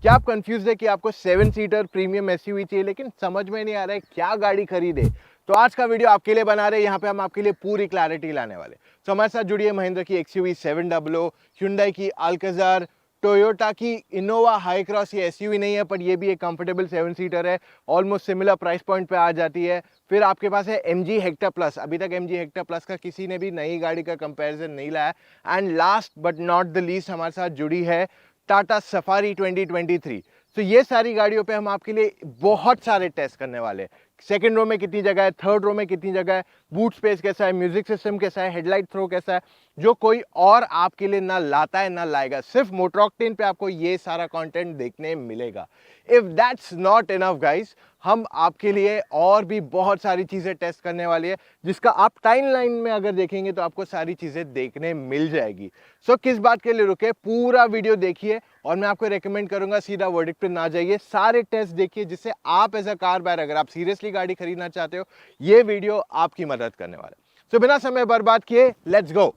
क्या आप कंफ्यूज है कि आपको 7 सीटर प्रीमियम एसयूवी चाहिए लेकिन समझ में नहीं आ रहा है क्या गाड़ी खरीदे? तो आज का वीडियो आपके लिए बना रहे हैं। यहाँ पे हम आपके लिए पूरी क्लैरिटी लाने वाले। तो हमारे साथ जुड़ी है महिंद्रा की एक्सयूवी 700, Hyundai की अल्काजार, टोयोटा की इनोवा हाई क्रॉस। ये एसयूवी नहीं है पर ये भी एक कंफर्टेबल 7 सीटर है, ऑलमोस्ट सिमिलर प्राइस पॉइंट पे आ जाती है। फिर आपके पास है MG हेक्टर प्लस। अभी तक MG हेक्टर प्लस का किसी ने भी नई गाड़ी का कंपैरिजन नहीं लाया। And last but not the least हमारे साथ जुड़ी है टाटा सफारी 2023। तो ये सारी गाड़ियों पे हम आपके लिए बहुत सारे टेस्ट करने वाले हैं। सेकंड रो में कितनी जगह है, थर्ड रो में कितनी जगह है, बूट स्पेस कैसा है, म्यूजिक सिस्टम कैसा है, हेडलाइट थ्रो कैसा है, जो कोई और आपके लिए ना लाता है ना लाएगा। सिर्फ मोटर ऑक्टेन पे आपको ये सारा कंटेंट देखने मिलेगा। If that's not enough guys, हम आपके लिए और भी बहुत सारी चीजें टेस्ट करने वाली है, जिसका आप टाइमलाइन में अगर देखेंगे तो आपको सारी चीजें देखने मिल जाएगी। सो किस बात के लिए रुके, पूरा वीडियो देखिए और मैं आपको रेकमेंड करूंगा सीधा वर्डिक्ट पे ना जाइए, सारे टेस्ट देखिए, जिससे आप एज अ कार बायर अगर आप सीरियसली गाड़ी खरीदना चाहते हो, ये वीडियो आपकी मदद करने वाला है। सो बिना समय बर्बाद किए लेट्स गो।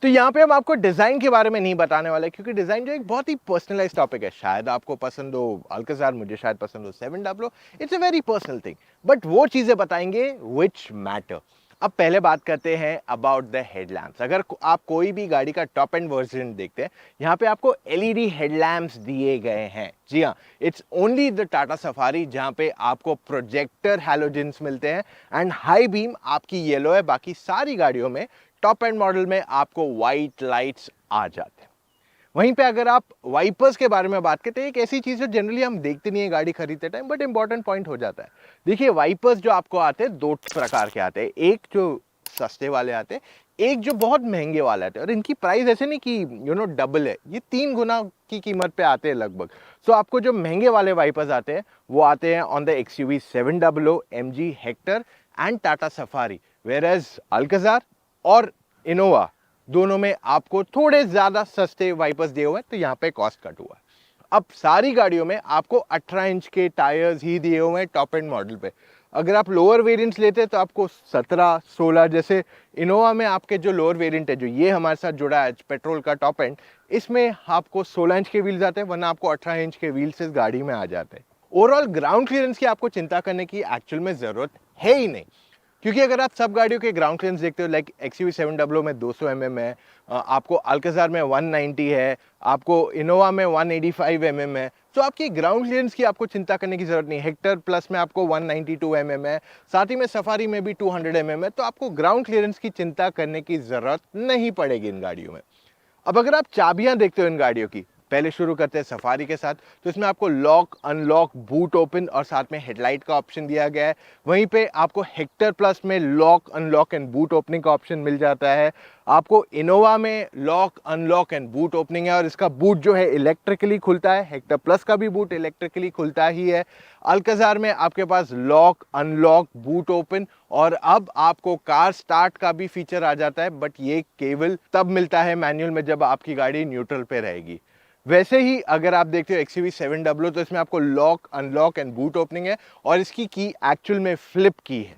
तो यहाँ पे हम आपको डिजाइन के बारे में नहीं बताने वाले, क्योंकि डिजाइन जो एक बहुत ही पर्सनलाइज टॉपिक है। शायद आपको पसंद हो अल्काजार, मुझे शायद पसंद हो 700, it's a very personal thing, but वो चीजें बताएंगे विच मैटर। अब पहले बात करते हैं अबाउट द हेडलैम्प्स। अगर आप कोई भी गाड़ी का टॉप एंड वर्जन देखते हैं, यहाँ पे आपको एलईडी हेडलैम्प्स दिए गए हैं। जी हाँ, it's only the Tata safari जहाँ पे आपको प्रोजेक्टर हैलोजेंस मिलते हैं एंड हाई बीम आपकी येलो है। बाकी सारी गाड़ियों में टॉप एंड मॉडल में आपको वाइट लाइट्स आ जाते हैं। वहीं पे अगर आप वाइपर्स के बारे में बात करते हैं, एक ऐसी चीज है जनरली हम देखते नहीं है गाड़ी खरीदते टाइम, बट इंपॉर्टेंट पॉइंट हो जाता है। देखिए, वाइपर्स जो आपको आते हैं दो प्रकार के आते हैं, एक जो सस्ते वाले आते हैं, एक जो बहुत महंगे वाले आते हैं। और इनकी प्राइस ऐसे नहीं कि डबल है, ये 3 गुना की कीमत पे आते हैं लगभग। सो आपको जो महंगे वाले वाइपर्स आते हैं वो आते हैं on the XUV 700, MG Hector and Tata Safari. Whereas Alcazar और इनोवा दोनों में आपको थोड़े ज्यादा सस्ते वाइपर्स दिए हुए हैं, तो यहाँ पे कॉस्ट कट हुआ है। अब सारी गाड़ियों में आपको 18 इंच के टायर्स ही दिए हुए हैं टॉप एंड मॉडल पे। अगर आप लोअर वेरिएंट्स लेते हैं तो आपको 17, 16, जैसे इनोवा में आपके जो लोअर वेरिएंट है, जो ये हमारे साथ जुड़ा है पेट्रोल का टॉप एंड, इसमें आपको 16 इंच के व्हील्स आते हैं, वरना आपको 18 इंच के व्हील्स इस गाड़ी में आ जाते हैं। ओवरऑल ग्राउंड क्लियरेंस की आपको चिंता करने की एक्चुअल में जरूरत है ही नहीं, क्योंकि अगर आप सब गाड़ियों के ग्राउंड क्लियरेंस देखते हो, लाइक एक्सयूवी 700 में 200 mm है, आपको अल्काजार में 190 है, आपको इनोवा में 185 mm है, तो आपकी ग्राउंड क्लियरेंस की आपको चिंता करने की जरूरत नहीं। हेक्टर प्लस में आपको 192 mm है, साथ ही में सफारी में भी 200 mm है, तो आपको ग्राउंड क्लियरेंस की चिंता करने की जरूरत नहीं पड़ेगी इन गाड़ियों में। अब अगर आप चाबियां देखते हो इन गाड़ियों की, पहले शुरू करते हैं सफारी के साथ, तो इसमें आपको लॉक, अनलॉक, बूट ओपन और साथ में हेडलाइट का ऑप्शन दिया गया है। वहीं पे आपको हेक्टर प्लस में lock, unlock and boot opening का ऑप्शन मिल जाता है। आपको इनोवा में lock, unlock and boot opening है और इसका बूट जो है इलेक्ट्रिकली खुलता है। हेक्टर प्लस का भी बूट इलेक्ट्रिकली खुलता ही है। अल्काजार में आपके पास लॉक, अनलॉक, बूट ओपन और अब आपको कार स्टार्ट का भी फीचर आ जाता है, बट ये केवल तब मिलता है मैनुअल में जब आपकी गाड़ी न्यूट्रल पे रहेगी। वैसे ही अगर आप देखते हो एक्सयूवी 700, तो इसमें आपको lock, unlock and boot opening है और इसकी की एक्चुअल में फ्लिप की है।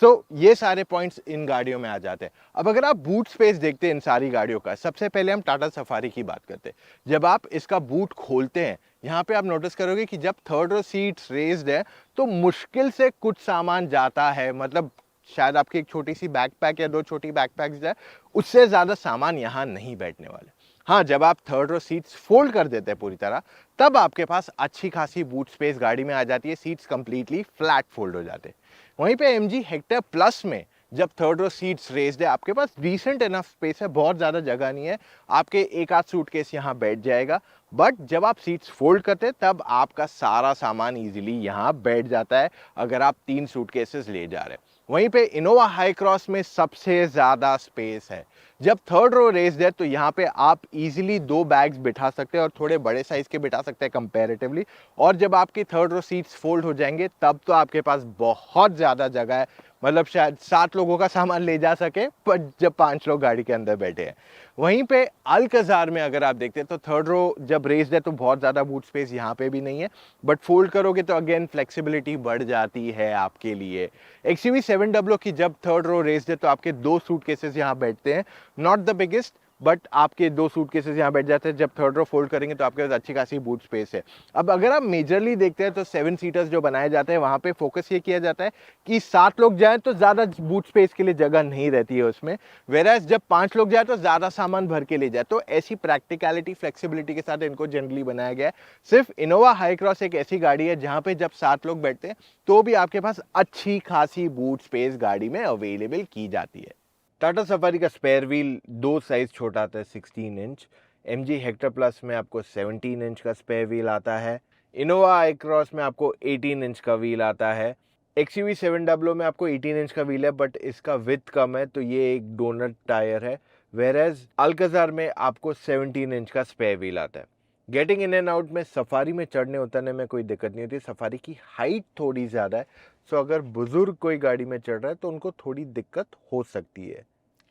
सो ये सारे पॉइंट्स इन गाड़ियों में आ जाते हैं। अब अगर आप बूट स्पेस देखते हैं इन सारी गाड़ियों का, सबसे पहले हम टाटा सफारी की बात करते हैं। जब आप इसका बूट खोलते हैं, यहाँ पे आप नोटिस करोगे कि जब थर्ड रो सीट्स रेज्ड है तो मुश्किल से कुछ सामान जाता है। मतलब शायद आपकी एक छोटी सी बैकपैक या 2 छोटी बैकपैक्स है, उससे ज्यादा सामान यहाँ नहीं बैठने वाले। हाँ, जब आप थर्ड रो सीट्स फोल्ड कर देते हैं पूरी तरह, तब आपके पास अच्छी खासी बूट स्पेस गाड़ी में आ जाती है। सीट्स कंप्लीटली फ्लैट फोल्ड हो जाते हैं। वहीं पे MG हेक्टर प्लस में जब थर्ड रो सीट्स रेस्ड है, आपके पास डिसेंट इनफ स्पेस है, बहुत ज़्यादा जगह नहीं है, आपके एक आध सूटकेस यहाँ बैठ जाएगा। बट जब आप सीट्स फोल्ड करते हैं तब आपका सारा सामान इजीली यहाँ बैठ जाता है, अगर आप 3 सूटकेसेस ले जा रहे हैं। वहीं पे इनोवा हाई क्रॉस में सबसे ज़्यादा स्पेस है। जब थर्ड रो रेस्ड है तो यहाँ पे आप इजीली 2 बैग्स बिठा सकते हैं, और थोड़े बड़े साइज के बिठा सकते हैं कंपैरेटिवली। और जब आपकी थर्ड रो सीट्स फोल्ड हो जाएंगे तब तो आपके पास बहुत ज़्यादा जगह है, मतलब शायद 7 लोगों का सामान ले जा सके, पर जब 5 लोग गाड़ी के अंदर बैठे हैं। वहीं पे अल्कजार में अगर आप देखते हैं तो थर्ड रो जब रेस्ड है तो बहुत ज़्यादा बूट स्पेस यहाँ पे भी नहीं है, बट फोल्ड करोगे तो अगेन फ्लेक्सिबिलिटी बढ़ जाती है आपके लिए। XUV 700 की जब थर्ड रो रेस्ड है तो आपके 2 सूटकेसेस यहाँ बैठते हैं, नॉट द बिगेस्ट, बट आपके 2 सूटकेसेस यहाँ बैठ जाते हैं। जब थर्ड रो फोल्ड करेंगे तो आपके पास अच्छी खासी बूट स्पेस है। अब अगर आप मेजरली देखते हैं तो 7 सीटर्स जो बनाए जाते हैं वहां पे फोकस ये किया जाता है कि 7 लोग जाएं तो ज्यादा बूट स्पेस के लिए जगह नहीं रहती है उसमें, वेराज जब 5 लोग जाए तो ज्यादा सामान भर के ले जाए। तो ऐसी प्रैक्टिकलिटी फ्लेक्सिबिलिटी के साथ इनको जनरली बनाया गया है। सिर्फ इनोवा हाई क्रॉस एक ऐसी गाड़ी है जहां पे जब 7 लोग बैठते हैं तो भी आपके पास अच्छी खासी बूट स्पेस गाड़ी में अवेलेबल की जाती है। टाटा सफारी का स्पेयर व्हील 2 साइज छोटा आता है, 16 इंच। MG हेक्टर प्लस में आपको 17 इंच का स्पेयर व्हील आता है। इनोवा आई क्रॉस में आपको 18 इंच का व्हील आता है। XUV 700 में आपको 18 इंच का व्हील है, बट इसका विड्थ कम है तो ये एक डोनट टायर है, वेरेज अल्कजार में आपको 17 इंच का स्पेयर व्हील आता है। गेटिंग इन एंड आउट में सफारी में चढ़ने उतरने में कोई दिक्कत नहीं होती। सफारी की हाइट थोड़ी ज़्यादा है, सो अगर बुजुर्ग कोई गाड़ी में चढ़ रहा है तो उनको थोड़ी दिक्कत हो सकती है।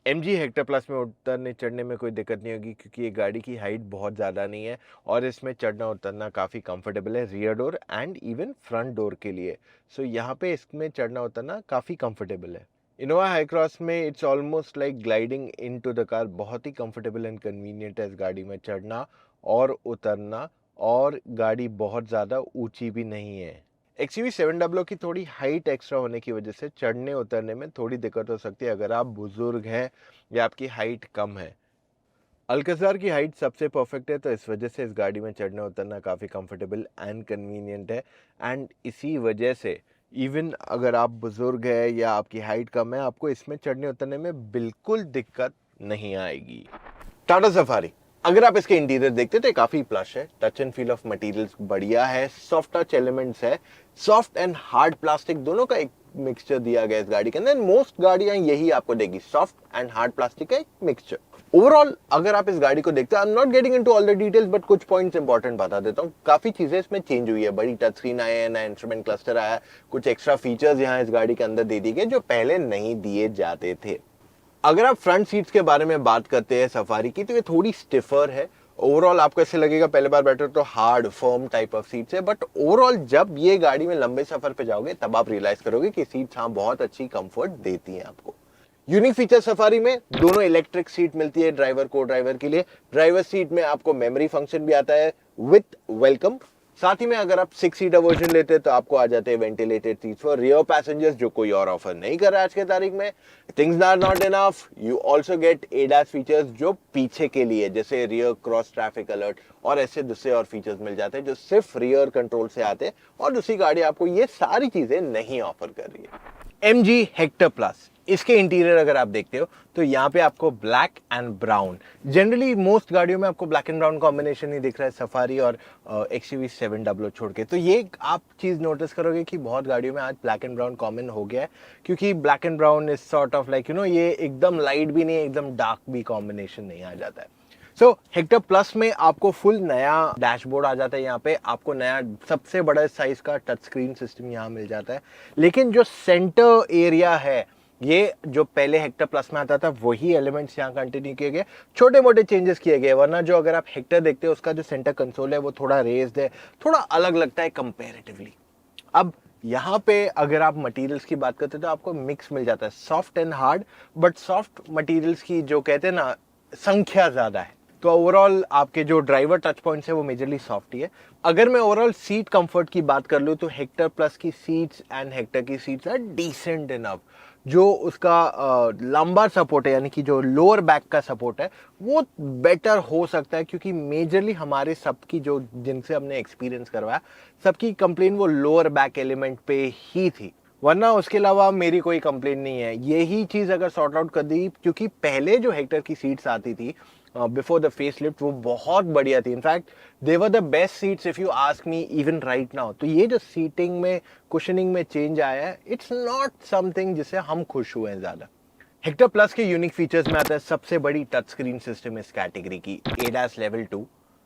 MG हेक्टर प्लस में उतरने चढ़ने में कोई दिक्कत नहीं होगी, क्योंकि ये गाड़ी की हाइट बहुत ज़्यादा नहीं है और इसमें चढ़ना उतरना काफ़ी कंफर्टेबल है, rear door and even front door के लिए। सो यहाँ पे इसमें चढ़ना उतरना काफ़ी कंफर्टेबल है। इनोवा हाई क्रॉस में it's almost like gliding into the car, बहुत ही कंफर्टेबल एंड कन्वीनियंट है इस गाड़ी में चढ़ना और उतरना, और गाड़ी बहुत ज़्यादा ऊंची भी नहीं है। XUV 700 की थोड़ी हाइट एक्स्ट्रा होने की वजह से चढ़ने उतरने में थोड़ी दिक्कत हो सकती है अगर आप बुजुर्ग हैं या आपकी हाइट कम है। अल्कजार की हाइट सबसे परफेक्ट है, तो इस वजह से इस गाड़ी में चढ़ना उतरना काफ़ी कंफर्टेबल एंड कन्वीनियंट है। एंड इसी वजह से इवन अगर आप बुजुर्ग हैं या आपकी हाइट कम है, आपको इसमें चढ़ने उतरने में बिल्कुल दिक्कत नहीं आएगी। टाटा सफारी, अगर आप इसके इंटीरियर देखते तो काफी प्लश है, touch and feel of materials बढ़िया है, सॉफ्ट टच एलिमेंट्स है, सॉफ्ट एंड हार्ड प्लास्टिक दोनों का एक मिक्सचर दिया गया इस गाड़ी के अंदर। मोस्ट गाड़ियां यही आपको देगी, सॉफ्ट एंड हार्ड प्लास्टिक का एक मिक्सचर। ओवरऑल अगर आप इस गाड़ी को देखते हैं, I am not getting into all the details, but कुछ पॉइंट्स इंपॉर्टेंट बता देता हूँ। काफी चीजें इसमें चेंज हुई है, बड़ी टच स्क्रीन आया है, नया इंस्ट्रूमेंट क्लस्टर आया है, कुछ एक्स्ट्रा फीचर्स यहाँ इस गाड़ी के अंदर दे दिए गए जो पहले नहीं दिए जाते थे। अगर आप फ्रंट सीट्स के बारे में बात करते हैं सफारी की, तो ये थोड़ी स्टिफर है। ओवरऑल आपको ऐसे लगेगा पहले बार बैठे तो hard firm type of seats है, बट ओवरऑल जब ये गाड़ी में लंबे सफर पे जाओगे तब आप रियलाइज करोगे कि सीट्स हाँ बहुत अच्छी कंफर्ट देती हैं आपको। यूनिक फीचर सफारी में दोनों इलेक्ट्रिक सीट मिलती है ड्राइवर को ड्राइवर के लिए। ड्राइवर सीट में आपको मेमोरी फंक्शन भी आता है विथ वेलकम। साथ ही में अगर आप 6 सीटर वर्जन लेते हैं तो आपको आ जाते हैं ventilated seats for rear passengers, जो कोई और ऑफर नहीं कर रहा है आज के तारीख में। Things are not enough, you also get ADAS features जो पीछे के लिए, जैसे रियर क्रॉस ट्रैफिक अलर्ट और ऐसे दूसरे और फीचर्स मिल जाते हैं जो सिर्फ रियर कंट्रोल से आते हैं, और दूसरी गाड़ी आपको ये सारी चीजें नहीं ऑफर कर रही है। MG हेक्टर प्लस, इसके इंटीरियर अगर आप देखते हो तो यहाँ पे आपको black and brown, generally most गाड़ियों में आपको ब्लैक एंड ब्राउन कॉम्बिनेशन ही दिख रहा है सफारी और XUV 700 छोड़ के। तो ये आप चीज नोटिस करोगे कि बहुत गाड़ियों में आज ब्लैक एंड ब्राउन कॉमन हो गया है, क्योंकि black and brown is sort of like ये एकदम लाइट भी नहीं एकदम डार्क भी कॉम्बिनेशन नहीं आ जाता है। सो हेक्टर प्लस में आपको फुल नया डैशबोर्ड आ जाता है, यहाँ पे आपको नया सबसे बड़ा साइज का टच स्क्रीन सिस्टम यहाँ मिल जाता है। लेकिन जो सेंटर एरिया है, ये जो पहले हेक्टर प्लस में आता था वही एलिमेंट्स यहाँ कंटिन्यू किए गए, छोटे मोटे चेंजेस किए गए। वरना जो अगर आप हेक्टर देखते हो उसका जो सेंटर कंसोल है वो थोड़ा रेज्ड है, थोड़ा अलग लगता है कंपैरेटिवली। अब यहाँ पे अगर आप मटेरियल्स की बात करते हो तो आपको मिक्स मिल जाता है, soft and hard, but soft materials की जो कहते हैं ना संख्या ज्यादा है, तो ओवरऑल आपके जो ड्राइवर टच पॉइंट्स है वो मेजरली सॉफ्ट ही है। अगर मैं ओवरऑल सीट कंफर्ट की बात कर लूँ तो हेक्टर प्लस की सीट्स एंड हेक्टर की सीट्स आर डिसेंट इनफ। जो उसका लंबा सपोर्ट है, यानी कि जो लोअर बैक का सपोर्ट है वो बेटर हो सकता है, क्योंकि मेजरली हमारे सबकी जो जिनसे हमने एक्सपीरियंस करवाया सबकी कंप्लेन वो लोअर बैक एलिमेंट पे ही थी। वरना उसके अलावा मेरी कोई कंप्लेंट नहीं है। यही चीज़ अगर सॉर्ट आउट कर दी, क्योंकि पहले जो हेक्टर की सीट्स आती थी बिफोर द फेस लिफ्ट, वो बहुत बढ़िया थी। In fact they were the best seats if you ask me even right now. तो ये जो सीटिंग में, कुशनिंग में चेंज आया है, इट्स नॉट समथिंग जिससे हम खुश हुए हैं ज़्यादा। हेक्टर प्लस के यूनिक फीचर्स में आता है सबसे बड़ी टच स्क्रीन सिस्टम इस कैटेगरी की, ADAS लेवल 2।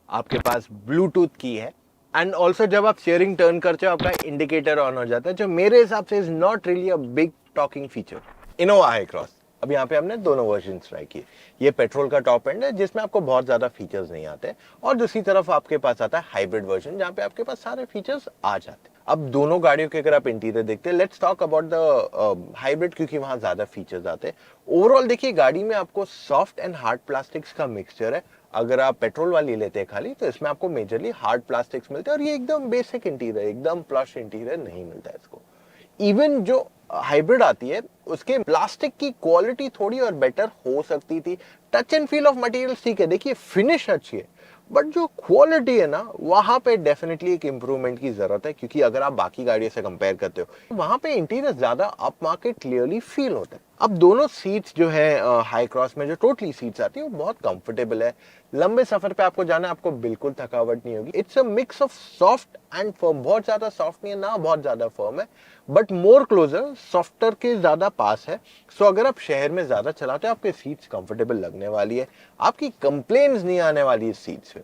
आपके पास ब्लूटूथ की है, एंड ऑल्सो जब आप स्टीयरिंग टर्न करते हो आपका इंडिकेटर ऑन हो जाता है, जो मेरे हिसाब से is not really a big talking feature. Innova high cross, अब यहाँ पे हमने दोनों वर्जन ट्राई किए। ये पेट्रोल का टॉप एंड है जिसमें आपको बहुत ज्यादा फीचर्स नहीं आते, और दूसरी तरफ आपके पास आता है हाइब्रिड वर्जन जहाँ पे आपके पास सारे फीचर्स आ जाते हैं। अब दोनों गाड़ियों के अगर आप इंटीरियर देखते हैं, let's talk about the hybrid, क्योंकि वहां ज्यादा फीचर्स आते हैं। ओवरऑल देखिए, गाड़ी में आपको सॉफ्ट एंड हार्ड प्लास्टिक्स का मिक्सचर है। अगर आप पेट्रोल वाली लेते हैं खाली, तो इसमें आपको मेजरली हार्ड प्लास्टिक्स मिलते हैं, और ये एकदम बेसिक इंटीरियर, एकदम प्लश इंटीरियर नहीं मिलता है इसको। इवन जो हाइब्रिड आती है उसके प्लास्टिक की क्वालिटी थोड़ी और बेटर हो सकती थी। Touch and feel of material ठीक है, देखिए फिनिश अच्छी है, बट जो क्वालिटी है ना, वहां पे डेफिनेटली एक इंप्रूवमेंट की जरूरत है। क्योंकि अगर आप बाकी गाड़ियों से कंपेयर करते हो, वहां पे इंटीरियर ज्यादा अप मार्केट क्लियरली फील होता है। अब दोनों सीट्स जो है हाई क्रॉस में जो टोटली सीट्स आती है, वो बहुत कंफर्टेबल है। लंबे सफर पे आपको जाना है, आपको बिल्कुल थकावट नहीं होगी। It's a mix of soft and firm, बहुत ज्यादा सॉफ्ट नहीं है ना बहुत ज्यादा फर्म है, बट मोर क्लोजर, सॉफ्टर के ज्यादा पास है। सो अगर आप शहर में ज्यादा चलाते हो, आपके सीट्स कंफर्टेबल लगने वाली है, आपकी कंप्लेन्स नहीं आने वाली है सीट्स पे।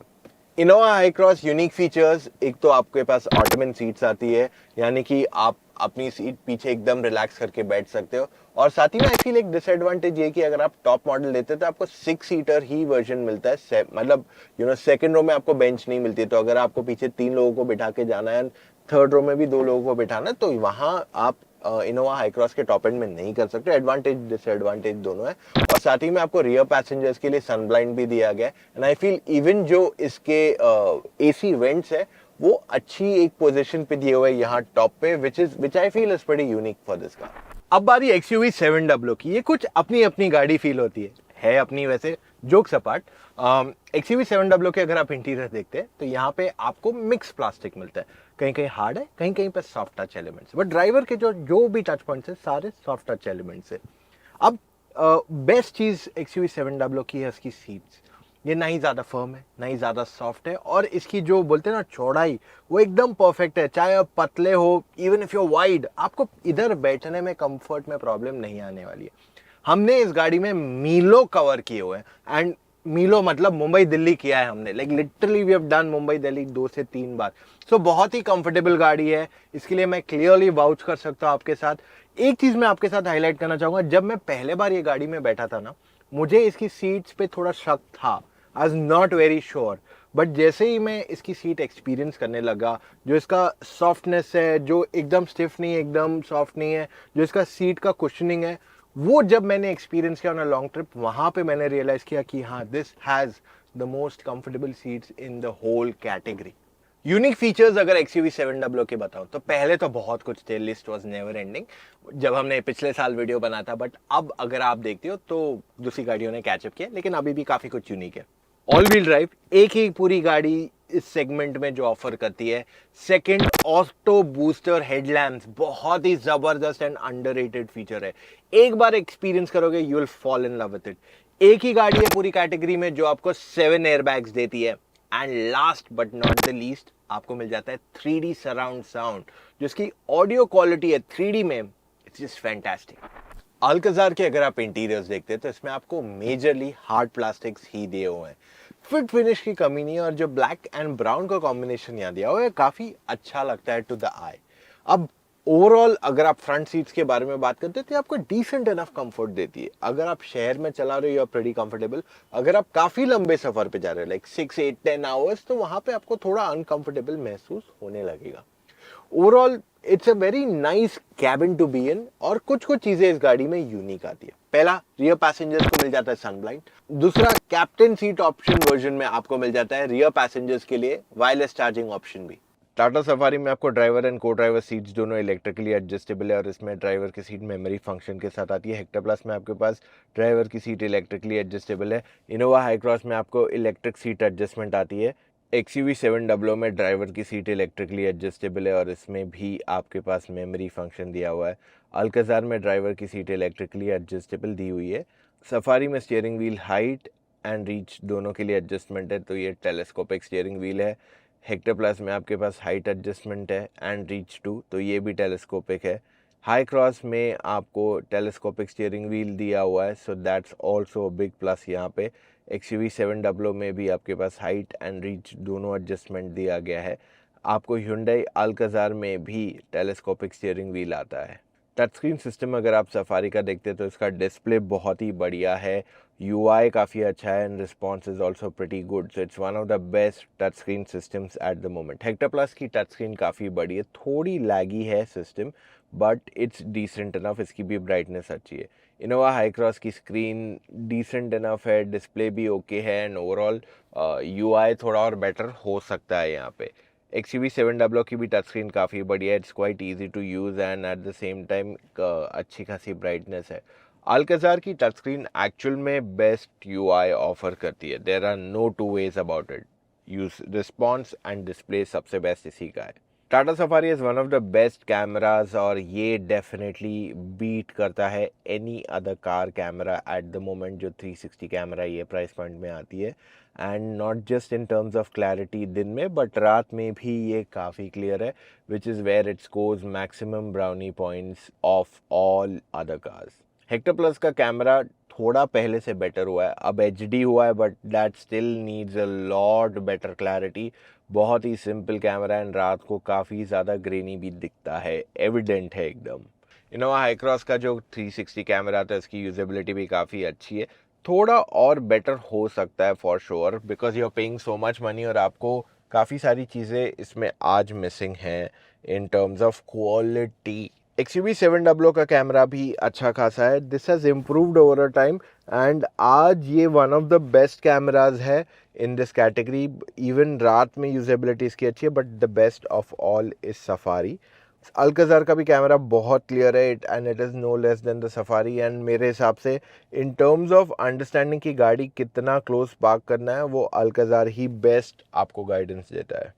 Innova high cross unique features, एक तो आपके पास ऑटोमन सीट्स आती है, यानी कि आप अपनी सीट पीछे एकदम रिलैक्स करके बैठ सकते हो। और साथ ही में आई फील एक डिसएडवांटेज ये कि अगर आप टॉप मॉडल लेते हो तो आपको 6 सीटर ही वर्जन मिलता है, मतलब सेकंड रो में आपको बेंच नहीं मिलती है। तो अगर आपको पीछे 3 लोगों को बिठा के जाना है, थर्ड रो में भी 2 लोगों को बिठाना है, तो वहां आप इनोवा हाई क्रॉस के टॉप एंड में नहीं कर सकते। एडवांटेज डिसएडवांटेज दोनों है। और साथ ही में आपको रियर पैसेंजर्स के लिए सन ब्लाइंड भी दिया गया है। एंड आई फील इवन जो इसके एसी वेंट्स है, वो अच्छी एक पोजीशन पे दिए हुए यहाँ टॉप पे, which I feel is pretty unique for this car. अब बारी XUV 700 की। ये कुछ अपनी अपनी गाड़ी फील होती है अपनी, वैसे जोक्स अपार्ट। XUV 700 के अगर आप इंटीरियर देखते हैं, तो यहाँ पे आपको मिक्स प्लास्टिक मिलता है। कहीं कहीं हार्ड है, कहीं कहीं पे soft touch elements, but driver के जो भी टच पॉइंट्स है, सारे सॉफ्ट टच एलिमेंट्स है। अब बेस्ट चीज XUV 700 की है उसकी सीट्स। ये ना ही ज्यादा फर्म है, ना ही ज्यादा सॉफ्ट है, और इसकी जो बोलते हैं ना चौड़ाई, वो एकदम परफेक्ट है। चाहे आप पतले हो, इवन इफ यू वाइड, आपको इधर बैठने में कंफर्ट में प्रॉब्लम नहीं आने वाली है। हमने इस गाड़ी में मीलो कवर किए हुए हैं, एंड मीलो मतलब मुंबई दिल्ली किया है हमने, like literally we have done Mumbai Delhi 2 से 3 बार। सो बहुत ही कंफर्टेबल गाड़ी है, इसके लिए मैं क्लियरली वाउच कर सकता हूँ आपके साथ। एक चीज मैं आपके साथ हाईलाइट करना चाहूंगा, जब मैं पहले बार ये गाड़ी में बैठा था ना, मुझे इसकी सीट्स पे थोड़ा शक था, I was not very sure. But जैसे ही मैं इसकी सीट एक्सपीरियंस करने लगा, जो इसका सॉफ्टनेस है, जो एकदम स्टिफ नहीं है, एकदम सॉफ्ट नहीं है, जो इसका सीट का कुशनिंग है, वो जब मैंने एक्सपीरियंस किया ऑन अ लॉन्ग ट्रिप, वहां पे मैंने रियलाइज किया कि हाँ, this has the most comfortable seats in the whole category. Unique features अगर XUV 700 के बताऊं, तो पहले तो बहुत कुछ थे, लिस्ट वाज नेवर एंडिंग जब हमने पिछले साल वीडियो बना था। बट अब अगर आप देखते हो तो दूसरी गाड़ियों ने कैचअप किया, लेकिन अभी भी काफी कुछ यूनिक है। ऑल व्हील ड्राइव एक ही पूरी गाड़ी इस सेगमेंट में जो ऑफर करती है। सेकंड, ऑटो बूस्टर हेडलैम्प्स, बहुत ही जबरदस्त एंड अंडररेटेड फीचर है। एक बार एक्सपीरियंस करोगे, you will fall in love with it. एक ही गाड़ी है पूरी कैटेगरी में जो आपको 7 एयरबैग्स देती है। And last but not the least, आपको मिल जाता है 3D सराउंड साउंड, जो इसकी ऑडियो क्वालिटी है 3D में, इट्स जस्ट फैंटास्टिक। अल्काजार के अगर आप इंटीरियर्स देखते हैं, तो इसमें आपको मेजरली हार्ड प्लास्टिक्स ही दिए हुए हैं। फिट फिनिश की कमी नहीं है, और जो ब्लैक एंड ब्राउन का कॉम्बिनेशन यहाँ दिया हुआ है, काफी अच्छा लगता है टू द आई। अब ओवरऑल अगर आप फ्रंट सीट्स के बारे में बात करते हैं, तो आपको डिसेंट इनफ कंफर्ट देती है। अगर आप शहर में चला रहे हो, यू आर प्रीटी कंफर्टेबल। अगर आप काफी लंबे सफर पे जा रहे हो, लाइक 6, 8, 10 आवर्स, तो वहां पे आपको थोड़ा अनकंफर्टेबल महसूस होने लगेगा। Overall it's a very nice cabin to be in, और कुछ कुछ चीजें इस गाड़ी में यूनिक आती है। पहला, रियर पैसेंजर्स को मिल जाता है सनब्लाइंड। दूसरा, कैप्टन सीट ऑप्शन वर्जन में आपको मिल जाता है रियर पैसेंजर्स के लिए वायरलेस चार्जिंग ऑप्शन भी। टाटा सफारी में आपको ड्राइवर एंड को ड्राइवर सीट्स दोनों इलेक्ट्रिकली एडजस्टेबल है, और इसमें ड्राइवर की सीट मेमोरी फंक्शन के साथ आती है। हेक्टर प्लस में आपके पास ड्राइवर की सीट इलेक्ट्रिकली एडजस्टेबल है। इनोवा हाई क्रॉस में आपको इलेक्ट्रिक सीट एडजस्टमेंट आती है। XUV 700 में ड्राइवर की सीट इलेक्ट्रिकली एडजस्टेबल है और इसमें भी आपके पास मेमोरी फंक्शन दिया हुआ है। अल्काज़ार में ड्राइवर की सीट इलेक्ट्रिकली एडजस्टेबल दी हुई है। सफारी में steering wheel height and reach दोनों के लिए एडजस्टमेंट है, तो ये टेलीस्कोपिक स्टीयरिंग व्हील है। हेक्टर प्लस में आपके पास हाइट एडजस्टमेंट है एंड रीच टू, तो ये भी टेलीस्कोपिक है। हाई क्रॉस में आपको टेलीस्कोपिक स्टीयरिंग व्हील दिया हुआ है, so that's also big plus. यहाँ पे XUV 700 में भी आपके पास हाइट एंड रीच दोनों एडजस्टमेंट दिया गया है। आपको Hyundai अल्काज़ार में भी टेलीस्कोपिक स्टीयरिंग व्हील आता है। टच स्क्रीन सिस्टम अगर आप सफारी का देखते हैं तो इसका डिस्प्ले बहुत ही बढ़िया है, UI काफ़ी अच्छा है and response is also pretty good, so it's one of the best touch screen systems at the moment. Hector plus की टच स्क्रीन काफ़ी बड़ी है, थोड़ी लैगी है system but it's decent enough, इसकी भी ब्राइटनेस अच्छी है। इनोवा हाई क्रॉस की स्क्रीन डिसेंट इनफ है, डिस्प्ले भी ओके है एंड ओवरऑल UI थोड़ा और बेटर हो सकता है यहाँ पे। XUV 700 की भी टच स्क्रीन काफ़ी बढ़िया है, it's quite easy to use and at the same time अच्छी खासी ब्राइटनेस है। अल्काज़ार की टच स्क्रीन एक्चुअल में बेस्ट UI ऑफर करती है, there are no two ways about it. Use response and display सबसे बेस्ट इसी का है। Tata Safari is one of the best cameras और ये डेफिनेटली बीट करता है any other car camera at the moment, जो 360 कैमरा ये प्राइस पॉइंट में आती है। And not just in terms of clarity दिन में बट रात में भी ये काफ़ी क्लियर है, which is where it scores maximum brownie points of all other cars. Hector plus का कैमरा थोड़ा पहले से बेटर हुआ है, अब HD हुआ है but that still needs a lot better clarity. बहुत ही सिंपल कैमरा एंड रात को काफ़ी ज़्यादा ग्रेनी भी दिखता है, एविडेंट है एकदम। इनोवा हाई क्रॉस का जो 360 कैमरा था इसकी यूजेबिलिटी भी काफ़ी अच्छी है, थोड़ा और बेटर हो सकता है for sure because you are paying so much money और आपको काफ़ी सारी चीज़ें इसमें आज मिसिंग हैं in terms of quality. XUV 700 का कैमरा भी अच्छा खासा है, this has improved over a time and आज ये one of the best cameras है इन दिस कैटेगरी। इवन रात में यूजेबिलिटी इसकी अच्छी है but the best of all is Safari. Alcazar का भी कैमरा बहुत क्लियर है and it is no less than the Safari and मेरे हिसाब से इन टर्म्स ऑफ अंडरस्टैंडिंग की गाड़ी कितना क्लोज पार्क करना है वो अल्काज़ार ही बेस्ट आपको गाइडेंस देता है।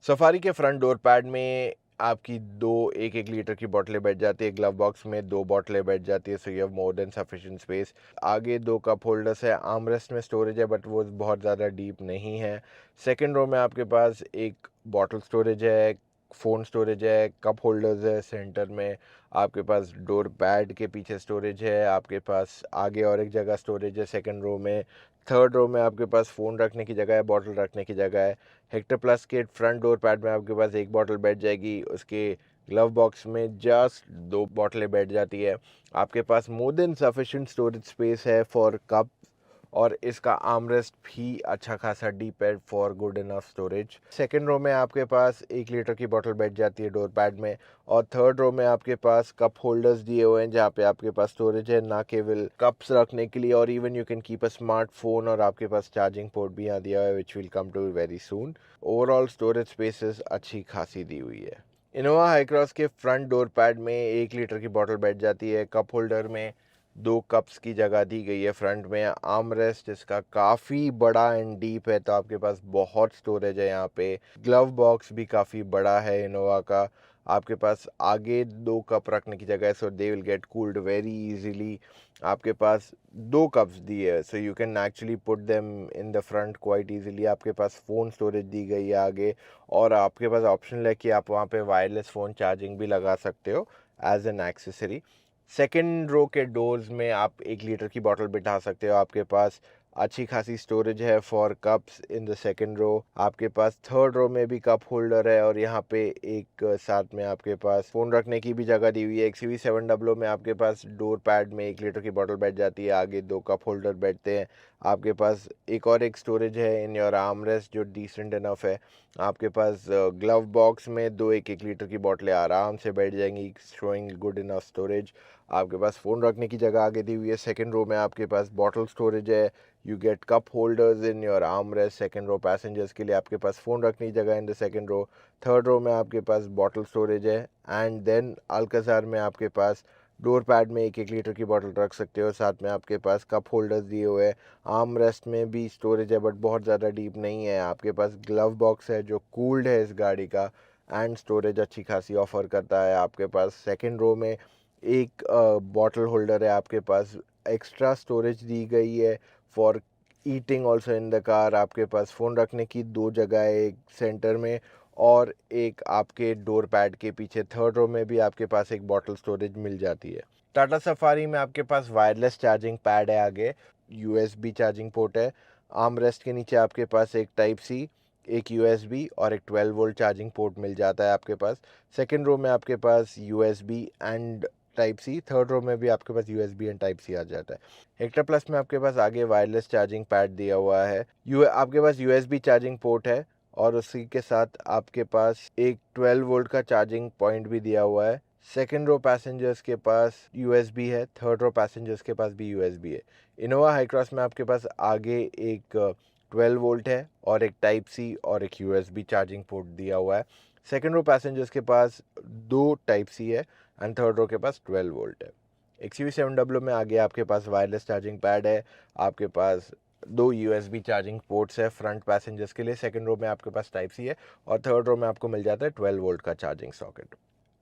सफारी के फ्रंट डोर पैड में आपकी दो 1-1 लीटर की बोतलें बैठ जाती है, ग्लव बॉक्स में 2 बोतलें बैठ जाती है, so you have more than sufficient space. आगे 2 कप होल्डर्स है, आर्मरेस्ट में स्टोरेज है बट वो बहुत ज़्यादा डीप नहीं है। सेकंड रो में आपके पास एक बॉटल स्टोरेज है, फ़ोन स्टोरेज है, कप होल्डर्स है, सेंटर में आपके पास डोर पैड के पीछे स्टोरेज है, आपके पास आगे और एक जगह स्टोरेज है सेकंड रो में। थर्ड रो में आपके पास फ़ोन रखने की जगह है, बॉटल रखने की जगह है। हेक्टर प्लस के फ्रंट डोर पैड में आपके पास एक बॉटल बैठ जाएगी, उसके ग्लव बॉक्स में जस्ट 2 बॉटलें बैठ जाती है। आपके पास more than sufficient storage space है फॉर कप और इसका आर्मरेस्ट भी अच्छा खासा डीप है for good enough storage. Second row में आपके पास 1 लीटर की बोतल बैठ जाती है डोर पैड में और थर्ड रो में आपके पास कप होल्डर्स दिए हुए हैं जहाँ पे आपके पास स्टोरेज है, ना केवल कप्स रखने के लिए और even you can keep a smartphone और आपके पास चार्जिंग पोर्ट भी यहाँ दिया हुआ है which will come to very soon. Overall storage spaces अच्छी खासी दी हुई है। इनोवा हाई क्रॉस के फ्रंट डोर पैड में 1 लीटर की बोतल बैठ जाती है, कप होल्डर में 2 कप्स की जगह दी गई है फ्रंट में। आर्म रेस्ट इसका काफ़ी बड़ा एंड डीप है तो आपके पास बहुत स्टोरेज है यहाँ पे। ग्लव बॉक्स भी काफ़ी बड़ा है इनोवा का। आपके पास आगे 2 कप रखने की जगह है, so they will get cooled very easily. आपके पास 2 कप्स दिए है, so you can actually put them in the front quite easily. आपके पास फ़ोन स्टोरेज दी गई है आगे, और आपके पास ऑप्शनल है कि आप वहाँ पे वायरलेस फ़ोन चार्जिंग भी लगा सकते हो as an accessory. Second row के डोर्स में आप 1 लीटर की बॉटल बिठा सकते हो। आपके पास अच्छी खासी स्टोरेज है for cups in the second row. आपके पास थर्ड रो में भी कप होल्डर है, और यहाँ पे एक साथ में आपके पास फ़ोन रखने की भी जगह दी हुई है। XUV700 में आपके पास डोर पैड में 1 लीटर की बॉटल बैठ जाती है, आगे 2 कप होल्डर बैठते हैं। आपके पास एक स्टोरेज है इन योर आर्म रेस्ट जो डिसेंट इनफ है। आपके पास ग्लव बॉक्स में 2 1-1 लीटर की बोतलें आराम से बैठ जाएंगी, शोइंग गुड इनफ स्टोरेज। आपके पास फ़ोन रखने की जगह आगे दी हुई है। सेकेंड रो में आपके पास बॉटल स्टोरेज है। You get cup holders in your arm rest. Second row passengers के लिए आपके पास फ़ोन रखने की जगह in the second row. Third row में आपके पास बॉटल स्टोरेज है। एंड देन अल्काजार में आपके पास डोर पैड में 1-1 लीटर की बॉटल रख सकते हो, साथ में आपके पास कप होल्डर्स दिए हुए हैं। आर्म रेस्ट में भी स्टोरेज है, बट बहुत ज़्यादा डीप नहीं है। आपके पास ग्लव बॉक्स है जो कूल्ड है इस गाड़ी का, एंड स्टोरेज अच्छी खासी ऑफर करता है। आपके पास सेकेंड रो में एक बॉटल होल्डर है। आपके पास एक्स्ट्रा स्टोरेज दी गई है for eating also in the car. आपके पास फ़ोन रखने की 2 जगह है, एक सेंटर में और एक आपके डोर पैड के पीछे। थर्ड रो में भी आपके पास एक बॉटल स्टोरेज मिल जाती है। टाटा सफारी में आपके पास वायरलेस चार्जिंग पैड है आगे, USB चार्जिंग पोर्ट है। आर्म रेस्ट के नीचे आपके पास एक टाइप सी, एक USB और एक 12 वोल्ट चार्जिंग पोर्ट मिल जाता है आपके पास। सेकेंड रो में आपके पास USB and type C, third row में भी आपके पास USB एंड टाइप सी आ जाता है। हेक्टर प्लस में आपके पास आगे वायरलेस चार्जिंग पैड दिया हुआ है। आपके पास USB चार्जिंग पोर्ट है, और उसी के साथ आपके पास एक 12 वोल्ट का चार्जिंग पॉइंट भी दिया हुआ है। सेकेंड रो पैसेंजर्स के पास USB है, थर्ड रो पैसेंजर्स के पास भी USB है। इनोवा हाई क्रॉस में आपके पास आगे एक 12 वोल्ट है और एक टाइप सी और एक USB चार्जिंग पोर्ट दिया हुआ है। सेकेंड रो पैसेंजर्स के पास 2 टाइप सी है, एंड थर्ड रो के पास 12 वोल्ट है। XUV700 में आगे आपके पास वायरलेस चार्जिंग पैड है। आपके पास 2 USB चार्जिंग पोर्ट्स है फ्रंट पैसेंजर्स के लिए। सेकेंड रो में आपके पास टाइप सी है, और थर्ड रो में आपको मिल जाता है 12 वोल्ट का चार्जिंग सॉकेट।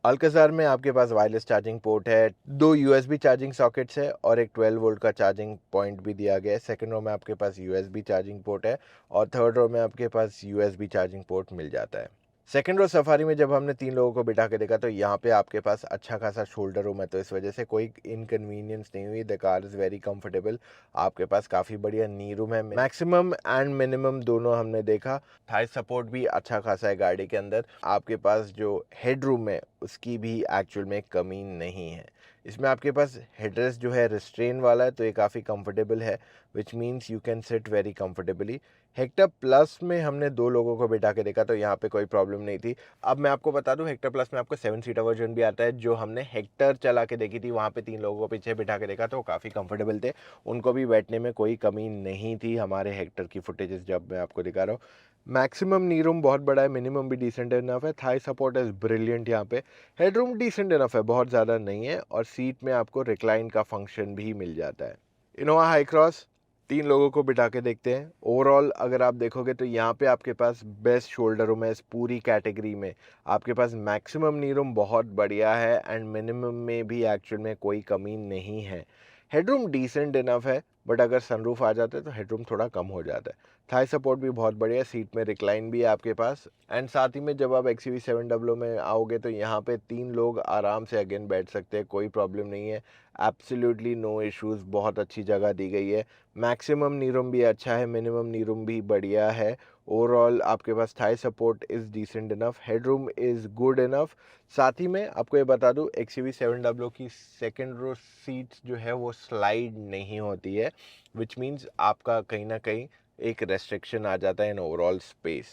अल्काजार में आपके पास वायरलेस चार्जिंग पोर्ट है, 2 USB चार्जिंग सॉकेट्स है, और एक 12 वोल्ट का चार्जिंग पॉइंट भी दिया गया है। सेकेंड रो में आपके पास USB चार्जिंग पोर्ट है, और थर्ड रो में आपके पास USB चार्जिंग पोर्ट मिल जाता है। सेकेंड रो सफारी में जब हमने 3 लोगों को बिठा के देखा, तो यहाँ पे आपके पास अच्छा खासा शोल्डर रूम है, तो इस वजह से कोई इनकन्वीनियंस नहीं हुई। The car is very comfortable. आपके पास काफ़ी बढ़िया नी रूम है, मैक्सिमम एंड मिनिमम दोनों हमने देखा। थाई सपोर्ट भी अच्छा खासा है गाड़ी के अंदर। आपके पास जो हेड रूम है उसकी भी एक्चुअल में कमी नहीं है। इसमें आपके पास हेडरेस्ट जो है रिस्ट्रेन वाला है, तो ये काफ़ी कंफर्टेबल है, which means you can sit very comfortably. Hector plus में हमने 2 लोगों को बिठा के देखा, तो यहाँ पे कोई प्रॉब्लम नहीं थी। अब मैं आपको बता दूं, हेक्टर प्लस में आपको 7 सीटर वर्जन भी आता है। जो हमने हेक्टर चला के देखी थी, वहाँ पे 3 लोगों को पीछे बिठा के देखा, तो वो काफ़ी कंफर्टेबल थे, उनको भी बैठने में कोई कमी नहीं थी। हमारे हेक्टर की फुटेजेस जब मैं आपको दिखा रहा हूँ, मैक्सिमम नी रूम बहुत बड़ा है, मिनिमम भी डिसेंट इनफ है। थाई सपोर्ट इज़ ब्रिलियंट यहाँ पे। हेड रूम डिसेंट इनफ है, बहुत ज़्यादा नहीं है, और सीट में आपको रिक्लाइन का फंक्शन भी मिल जाता है। इनोवा हाई क्रॉस 3 लोगों को बिठा के देखते हैं। ओवरऑल अगर आप देखोगे तो यहाँ पे आपके पास बेस्ट शोल्डर रूम है इस पूरी कैटेगरी में। आपके पास मैक्सिमम नी रूम बहुत बढ़िया है, एंड मिनिमम में भी एक्चुअल में कोई कमी नहीं है। हेडरूम डिसेंट इनफ है, बट अगर सनरूफ आ जाता है तो हेडरूम थोड़ा कम हो जाता है। थाई सपोर्ट भी बहुत बढ़िया है, सीट में रिक्लाइन भी है आपके पास। एंड साथ ही में जब आप XUV700 में आओगे तो यहाँ पे 3 लोग आराम से अगेन बैठ सकते हैं, कोई प्रॉब्लम नहीं है। एब्सोल्युटली नो इश्यूज़, बहुत अच्छी जगह दी गई है। मैक्सिमम नी रूम भी अच्छा है, मिनिमम नी रूम भी बढ़िया है। ओवरऑल आपके पास thigh support is decent enough, headroom is good enough. साथ ही में आपको ये बता दूं, XUV700 की सेकेंड रो सीट्स जो है वो स्लाइड नहीं होती है, विच मीन्स आपका कहीं ना कहीं एक रेस्ट्रिक्शन आ जाता है इन ओवरऑल स्पेस।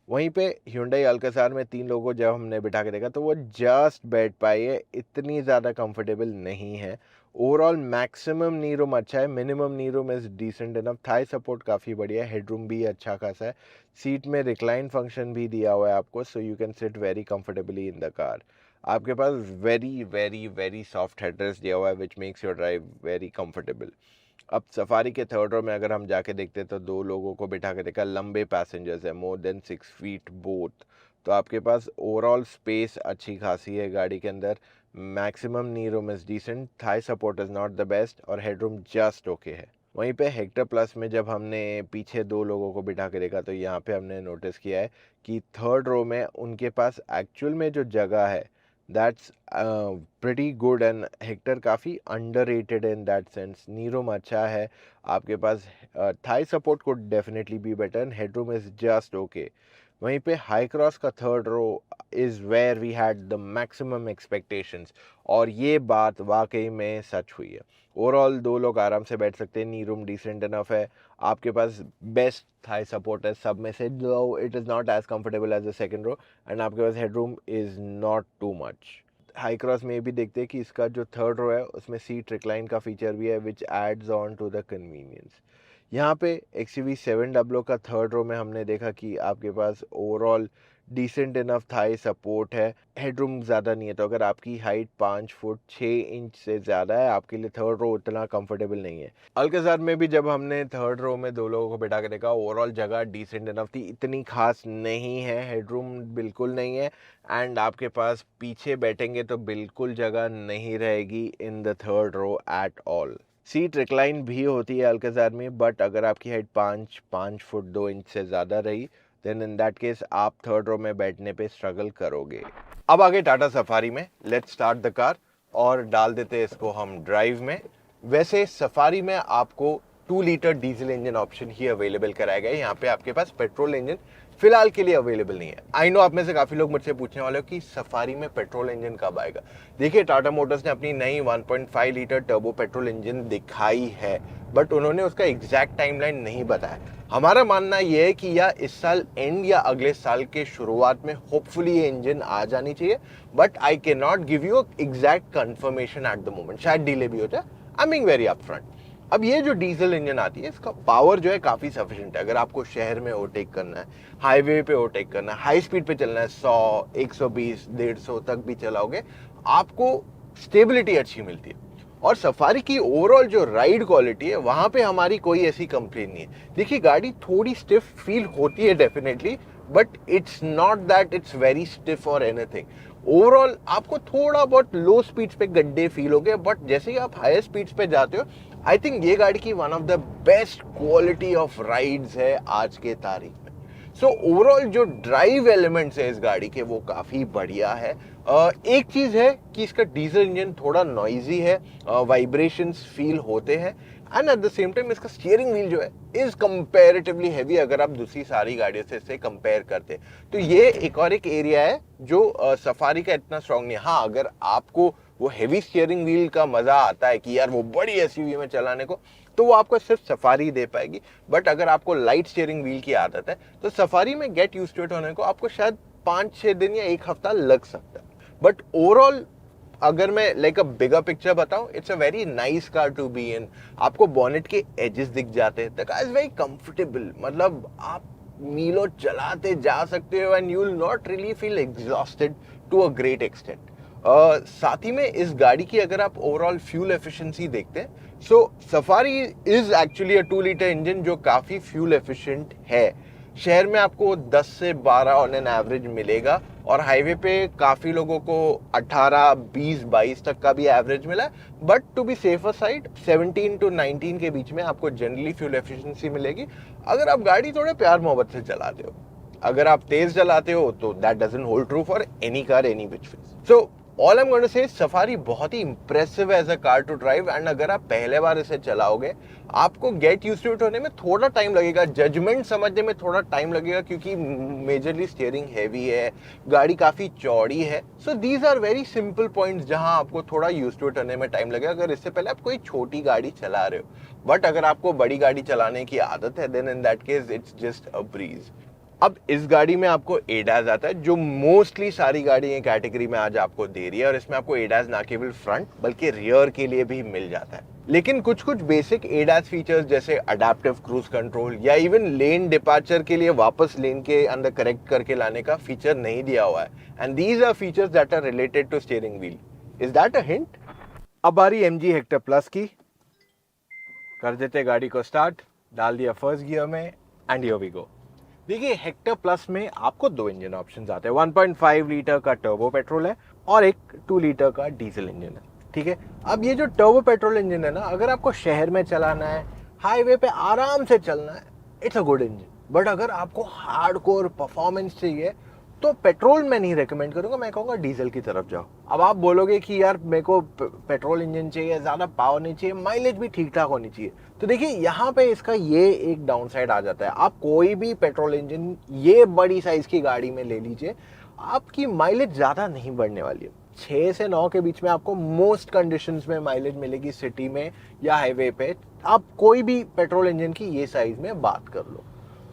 वहीं पे Hyundai अल्कासार में 3 लोगों को जब हमने बिठा के देखा, तो वो जस्ट बैठ पाई है, इतनी ज़्यादा कंफर्टेबल नहीं है। ओवरऑल मैक्सिमम नी रूम अच्छा है, minimum knee room is decent enough. Thigh support काफ़ी बढ़िया है, हेड रूम भी अच्छा खासा है। सीट में रिक्लाइन फंक्शन भी दिया हुआ है आपको, so you can sit very comfortably in the car. आपके पास very very very soft headrest दिया हुआ है, which makes your drive very comfortable. अब सफारी के थर्ड रो में अगर हम जाके देखते हैं, तो 2 लोगों को बिठा के देखा, लंबे पैसेंजर्स है, मोर देन 6 फीट बोथ। तो आपके पास ओवरऑल स्पेस अच्छी खासी है गाड़ी के अंदर। Maximum knee room is decent, thigh support is not the best और हेडरूम जस्ट ओके है। वहीं पे हेक्टर प्लस में जब हमने पीछे दो लोगों को बिठा के देखा तो यहाँ पे हमने नोटिस किया है कि थर्ड रो में उनके पास एक्चुअल में जो जगह है that's pretty good and Hector काफ़ी underrated in that sense. Knee room अच्छा है आपके पास, thigh support could definitely be better and headroom is just okay. वहीं पे हाई क्रॉस का third row is where we had the maximum expectations और ये बात वाकई में सच हुई है। ओवरऑल दो लोग आराम से बैठ सकते हैं, नी रूम डिसेंट इनफ है, आपके पास बेस्ट थाई सपोर्ट है सब में से, though it is not as comfortable as the second row and आपके पास head room is not too much. Hycross में भी देखते हैं कि इसका जो थर्ड रो है उसमें सीट रिक्लाइन का फीचर भी है which adds on to the convenience. यहाँ पे XUV700 का थर्ड रो में हमने देखा कि आपके पास overall decent enough thigh support है, हेडरूम ज़्यादा नहीं है, तो अगर आपकी हाइट 5 फुट 6 इंच से ज़्यादा है आपके लिए थर्ड रो उतना कंफर्टेबल नहीं है। अल्काज़ार में भी जब हमने थर्ड रो में दो लोगों को बिठा के देखा ओवरऑल जगह डिसेंट इनफ थी, इतनी खास नहीं है, हेडरूम बिल्कुल नहीं है एंड आपके पास पीछे बैठेंगे तो बिल्कुल जगह नहीं रहेगी in the third row at all. Seat recline भी होती है अल्काज़ार में, बट अगर आपकी हाइट 5 फुट 2 इंच से ज़्यादा रही देन इन दैट केस आप थर्ड रो में बैठने पे स्ट्रगल करोगे। अब आगे टाटा सफारी में, लेट्स स्टार्ट द कार और डाल देते हैं इसको हम ड्राइव में। वैसे सफारी में आपको 2 लीटर डीजल इंजन ऑप्शन ही अवेलेबल कराया गया है, यहाँ पे आपके पास पेट्रोल इंजन फिलहाल के लिए अवेलेबल नहीं है। आई नो आप में से काफ़ी लोग मुझसे पूछने वाले हो कि सफारी में पेट्रोल इंजन कब आएगा। देखिए टाटा मोटर्स ने अपनी नई 1.5 लीटर टर्बो पेट्रोल इंजन दिखाई है बट उन्होंने उसका एग्जैक्ट टाइमलाइन नहीं बताया। हमारा मानना यह है कि या इस साल एंड या अगले साल के शुरुआत में होपफुली ये इंजन आ जानी चाहिए, but I can not give you exact confirmation eight the moment, शायद डिले भी हो जाए। I am being very upfront. अब ये जो डीजल इंजन आती है इसका पावर जो है काफी सफिशिएंट है। अगर आपको शहर में ओवरटेक करना है, हाईवे पे ओवरटेक करना है, हाई स्पीड पे चलना है, 100 120 150 तक भी चलाओगे आपको स्टेबिलिटी अच्छी मिलती है। और सफारी की ओवरऑल जो राइड क्वालिटी है वहां पे हमारी कोई ऐसी कंप्लेन नहीं है। देखिए गाड़ी थोड़ी स्टिफ फील होती है definitely, but it's not that it's very stiff और एनीथिंग। ओवरऑल आपको थोड़ा बहुत लो स्पीड्स पे गड्ढे फील होंगे, बट जैसे ही आप हायर स्पीड्स पे जाते हो आई थिंक ये गाड़ी की one of the best quality of rides है आज के तारीख में। सो ओवरऑल जो ड्राइव एलिमेंट्स है इस गाड़ी के वो काफी बढ़िया है। एक चीज है कि इसका डीजल इंजन थोड़ा नॉइजी है, वाइब्रेशंस फील होते हैं and at the same time इसका स्टीयरिंग व्हील जो है इज कंपैरेटिवली हैवी अगर आप दूसरी सारी गाड़ियों से इसे कंपेयर करते हैं। तो ये एक और एक एरिया है जो सफारी का इतना स्ट्रांग नहीं है। हाँ अगर आपको वो हैवी स्टीयरिंग व्हील का मजा आता है कि यार वो बड़ी एसयूवी में चलाने को, तो वो आपको सिर्फ सफारी दे पाएगी। बट अगर आपको लाइट स्टीयरिंग व्हील की आदत है तो सफारी में गेट यूज्ड टू इट होने को आपको शायद 5-6 दिन या एक हफ्ता लग सकता है। बट ओवरऑल अगर मैं लाइक अ बिगर पिक्चर बताऊं, it's a very nice car to be in. आपको बॉनेट के एजेस दिख जाते हैं, the car is very comfortable, मतलब आप मीलों चलाते जा सकते हो and you will not really feel exhausted to a great extent. साथ ही में इस गाड़ी की अगर आप ओवरऑल फ्यूल एफिशिएंसी देखते हैं, so Safari is actually a 2 litre engine जो काफी फ्यूल एफिशिएंट है। शहर में आपको 10 से 12 ऑन एन एवरेज मिलेगा और हाईवे पे काफी लोगों को 18 20 22 तक का भी एवरेज मिला है, but to be safer side 17 to 19 के बीच में आपको जनरली फ्यूल एफिशिएंसी मिलेगी अगर आप गाड़ी थोड़े प्यार मोहब्बत से चलाते हो। अगर आप तेज चलाते हो तो that doesn't hold true for any car any which way. So all I am going to say Safari बहुत ही impressive as a car to drive and अगर आप पहले बार इसे चलाओगे आपको गेट यूज्ड टू इट होने में थोड़ा टाइम लगेगा, जजमेंट समझने में थोड़ा टाइम लगेगा क्योंकि मेजरली स्टीयरिंग हैवी है, गाड़ी काफी चौड़ी है। So these are very simple points जहां आपको थोड़ा यूज्ड टू इट होने में टाइम लगेगा अगर इससे पहले आप कोई छोटी गाड़ी चला रहे हो। बट अगर आपको बड़ी गाड़ी चलाने की आदत है then in that case it's just a breeze. अब इस गाड़ी में आपको एडास आता है जो मोस्टली सारी गाड़ी ये कैटेगरी में आज आपको दे रही है और इसमें आपको एडास ना केवल फ्रंट बल्कि रियर के लिए भी मिल जाता है। लेकिन कुछ कुछ बेसिक एडास फीचर्स जैसे अडेप्टिव क्रूज कंट्रोल या इवन लेन डिपार्चर के लिए वापस लेन के अंदर करेक्ट करके लाने का फीचर नहीं दिया हुआ है and these are features that are related to steering wheel. Is that a hint? अब बारी MG हेक्टर प्लस की। कर देते गाड़ी को स्टार्ट, डाल दिया फर्स्ट गियर में एंड हियर वी गो। देखिए हेक्टर प्लस में आपको दो इंजन ऑप्शंस आते हैं। 1.5 लीटर का टर्बो पेट्रोल है और एक 2 लीटर का डीजल इंजन है। ठीक है, अब ये जो टर्बो पेट्रोल इंजन है ना, अगर आपको शहर में चलाना है, हाईवे पे आराम से चलना है, it's a good engine. But अगर आपको हार्डकोर परफॉर्मेंस चाहिए तो पेट्रोल मैं नहीं रेकमेंड करूंगा, मैं कहूंगा डीजल की तरफ जाओ। अब आप बोलोगे कि यार मेरे को पेट्रोल इंजन चाहिए, ज्यादा पावर नहीं चाहिए, माइलेज भी ठीक ठाक होनी चाहिए, तो देखिए यहाँ पे इसका ये एक डाउन साइड आ जाता है। आप कोई भी पेट्रोल इंजन ये बड़ी साइज की गाड़ी में ले लीजिए, आपकी माइलेज ज्यादा नहीं बढ़ने वाली है। 6 से 9 के बीच में आपको मोस्ट कंडीशंस में माइलेज मिलेगी सिटी में या हाईवे पे। आप कोई भी पेट्रोल इंजन की ये साइज में बात कर लो।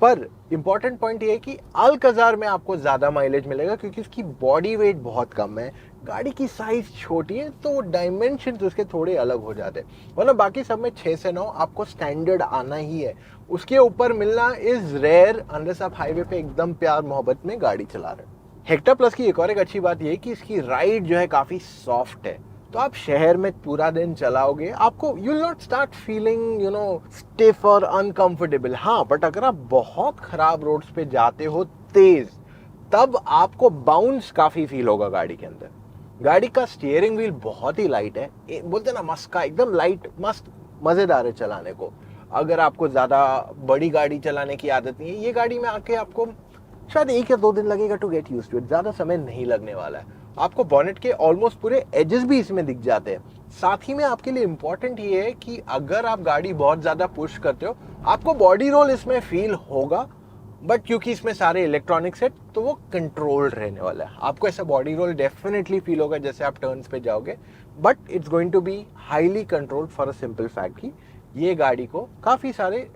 पर इंपॉर्टेंट पॉइंट ये है कि अल्कजार में आपको ज्यादा माइलेज मिलेगा क्योंकि उसकी बॉडी वेट बहुत कम है, गाड़ी की साइज छोटी है, तो डायमेंशन उसके थोड़े अलग हो जाते हैं। वरना बाकी सब में 6 से 9 आपको स्टैंडर्ड आना ही है, उसके ऊपर मिलना इज रेयर अनलेस आप हाईवे पे एकदम प्यार मोहब्बत में गाड़ी चला रहे हैं। हेक्टर प्लस की एक और एक अच्छी बात यह है कि इसकी राइड जो है काफी सॉफ्ट है, तो आप शहर में पूरा दिन चलाओगे, आपको you will not start feeling stiff और अनकंफर्टेबल। हाँ, बट अगर आप बहुत खराब रोड्स पे जाते हो तेज, तब आपको बाउंस काफी फील होगा गाड़ी के अंदर। गाड़ी का स्टीयरिंग व्हील बहुत ही लाइट है, बोलते ना मस्का, एकदम लाइट, मस्त, मजेदार है चलाने को। अगर आपको ज्यादा बड़ी गाड़ी चलाने की आदत नहीं है, ये गाड़ी में आके आपको शायद 1 या 2 दिन लगेगा to get used to it, ज्यादा समय नहीं लगने वाला है। आपको बॉनेट के ऑलमोस्ट पूरे एजेस भी इसमें दिख जाते हैं। साथ ही में आपके लिए इंपॉर्टेंट ये है कि अगर आप गाड़ी बहुत ज्यादा पुश करते हो, आपको बॉडी रोल इसमें फील होगा, बट क्योंकि इसमें सारे इलेक्ट्रॉनिक्स है तो वो कंट्रोल्ड रहने वाला है। आपको ऐसा बॉडी रोल डेफिनेटली फील होगा जैसे आप टर्न्स पे जाओगे, but it's going to be highly controlled for a simple fact कि ये गाड़ी को काफी सारे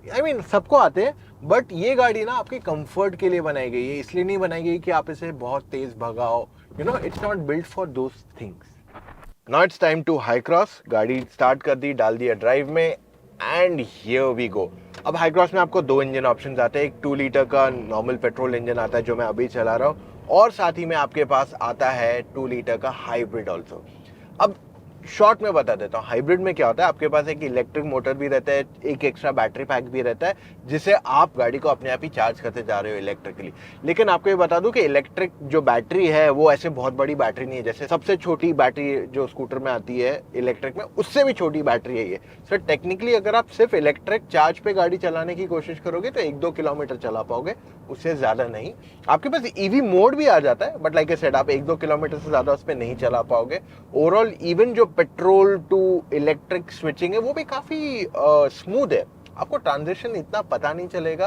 सबको आते हैं, बट ये गाड़ी ना आपके कंफर्ट के लिए बनाई गई है, इसलिए नहीं बनाई गई कि आप इसे बहुत तेज भगाओ। It's not built for those things. Now it's time to Hycross. गाड़ी स्टार्ट कर दी, डाल दिया ड्राइव में, एंड हियर वी गो। अब हाई क्रॉस में आपको दो इंजन ऑप्शंस आते हैं। एक 2 लीटर का नॉर्मल पेट्रोल इंजन आता है जो मैं अभी चला रहा हूँ, और साथ ही में आपके पास आता है 2 लीटर का हाइब्रिड ऑल्सो। अब शॉर्ट में बता देता हूँ, हाइब्रिड में क्या होता है, आपके पास एक इलेक्ट्रिक मोटर भी रहता है, एक एक्स्ट्रा बैटरी पैक भी रहता है, जिसे आप गाड़ी को अपने आप ही चार्ज करते जा रहे हो इलेक्ट्रिकली। लेकिन आपको ये बता दूं कि इलेक्ट्रिक जो बैटरी है वो ऐसे बहुत बड़ी बैटरी नहीं है। जैसे सबसे छोटी बैटरी जो स्कूटर में आती है इलेक्ट्रिक में, उससे भी छोटी बैटरी है ये। सो टेक्निकली अगर आप सिर्फ इलेक्ट्रिक चार्ज पे गाड़ी चलाने की कोशिश करोगे तो 1-2 किलोमीटर चला पाओगे, उससे ज्यादा नहीं। आपके पास ईवी मोड भी आ जाता है, बट लाइक आई सेड, आप 1-2 किलोमीटर से ज्यादा उस पर नहीं चला पाओगे। ओवरऑल इवन जो पेट्रोल टू इलेक्ट्रिक स्विचिंग है वो भी काफी स्मूथ है, आपको ट्रांजिशन इतना पता नहीं चलेगा।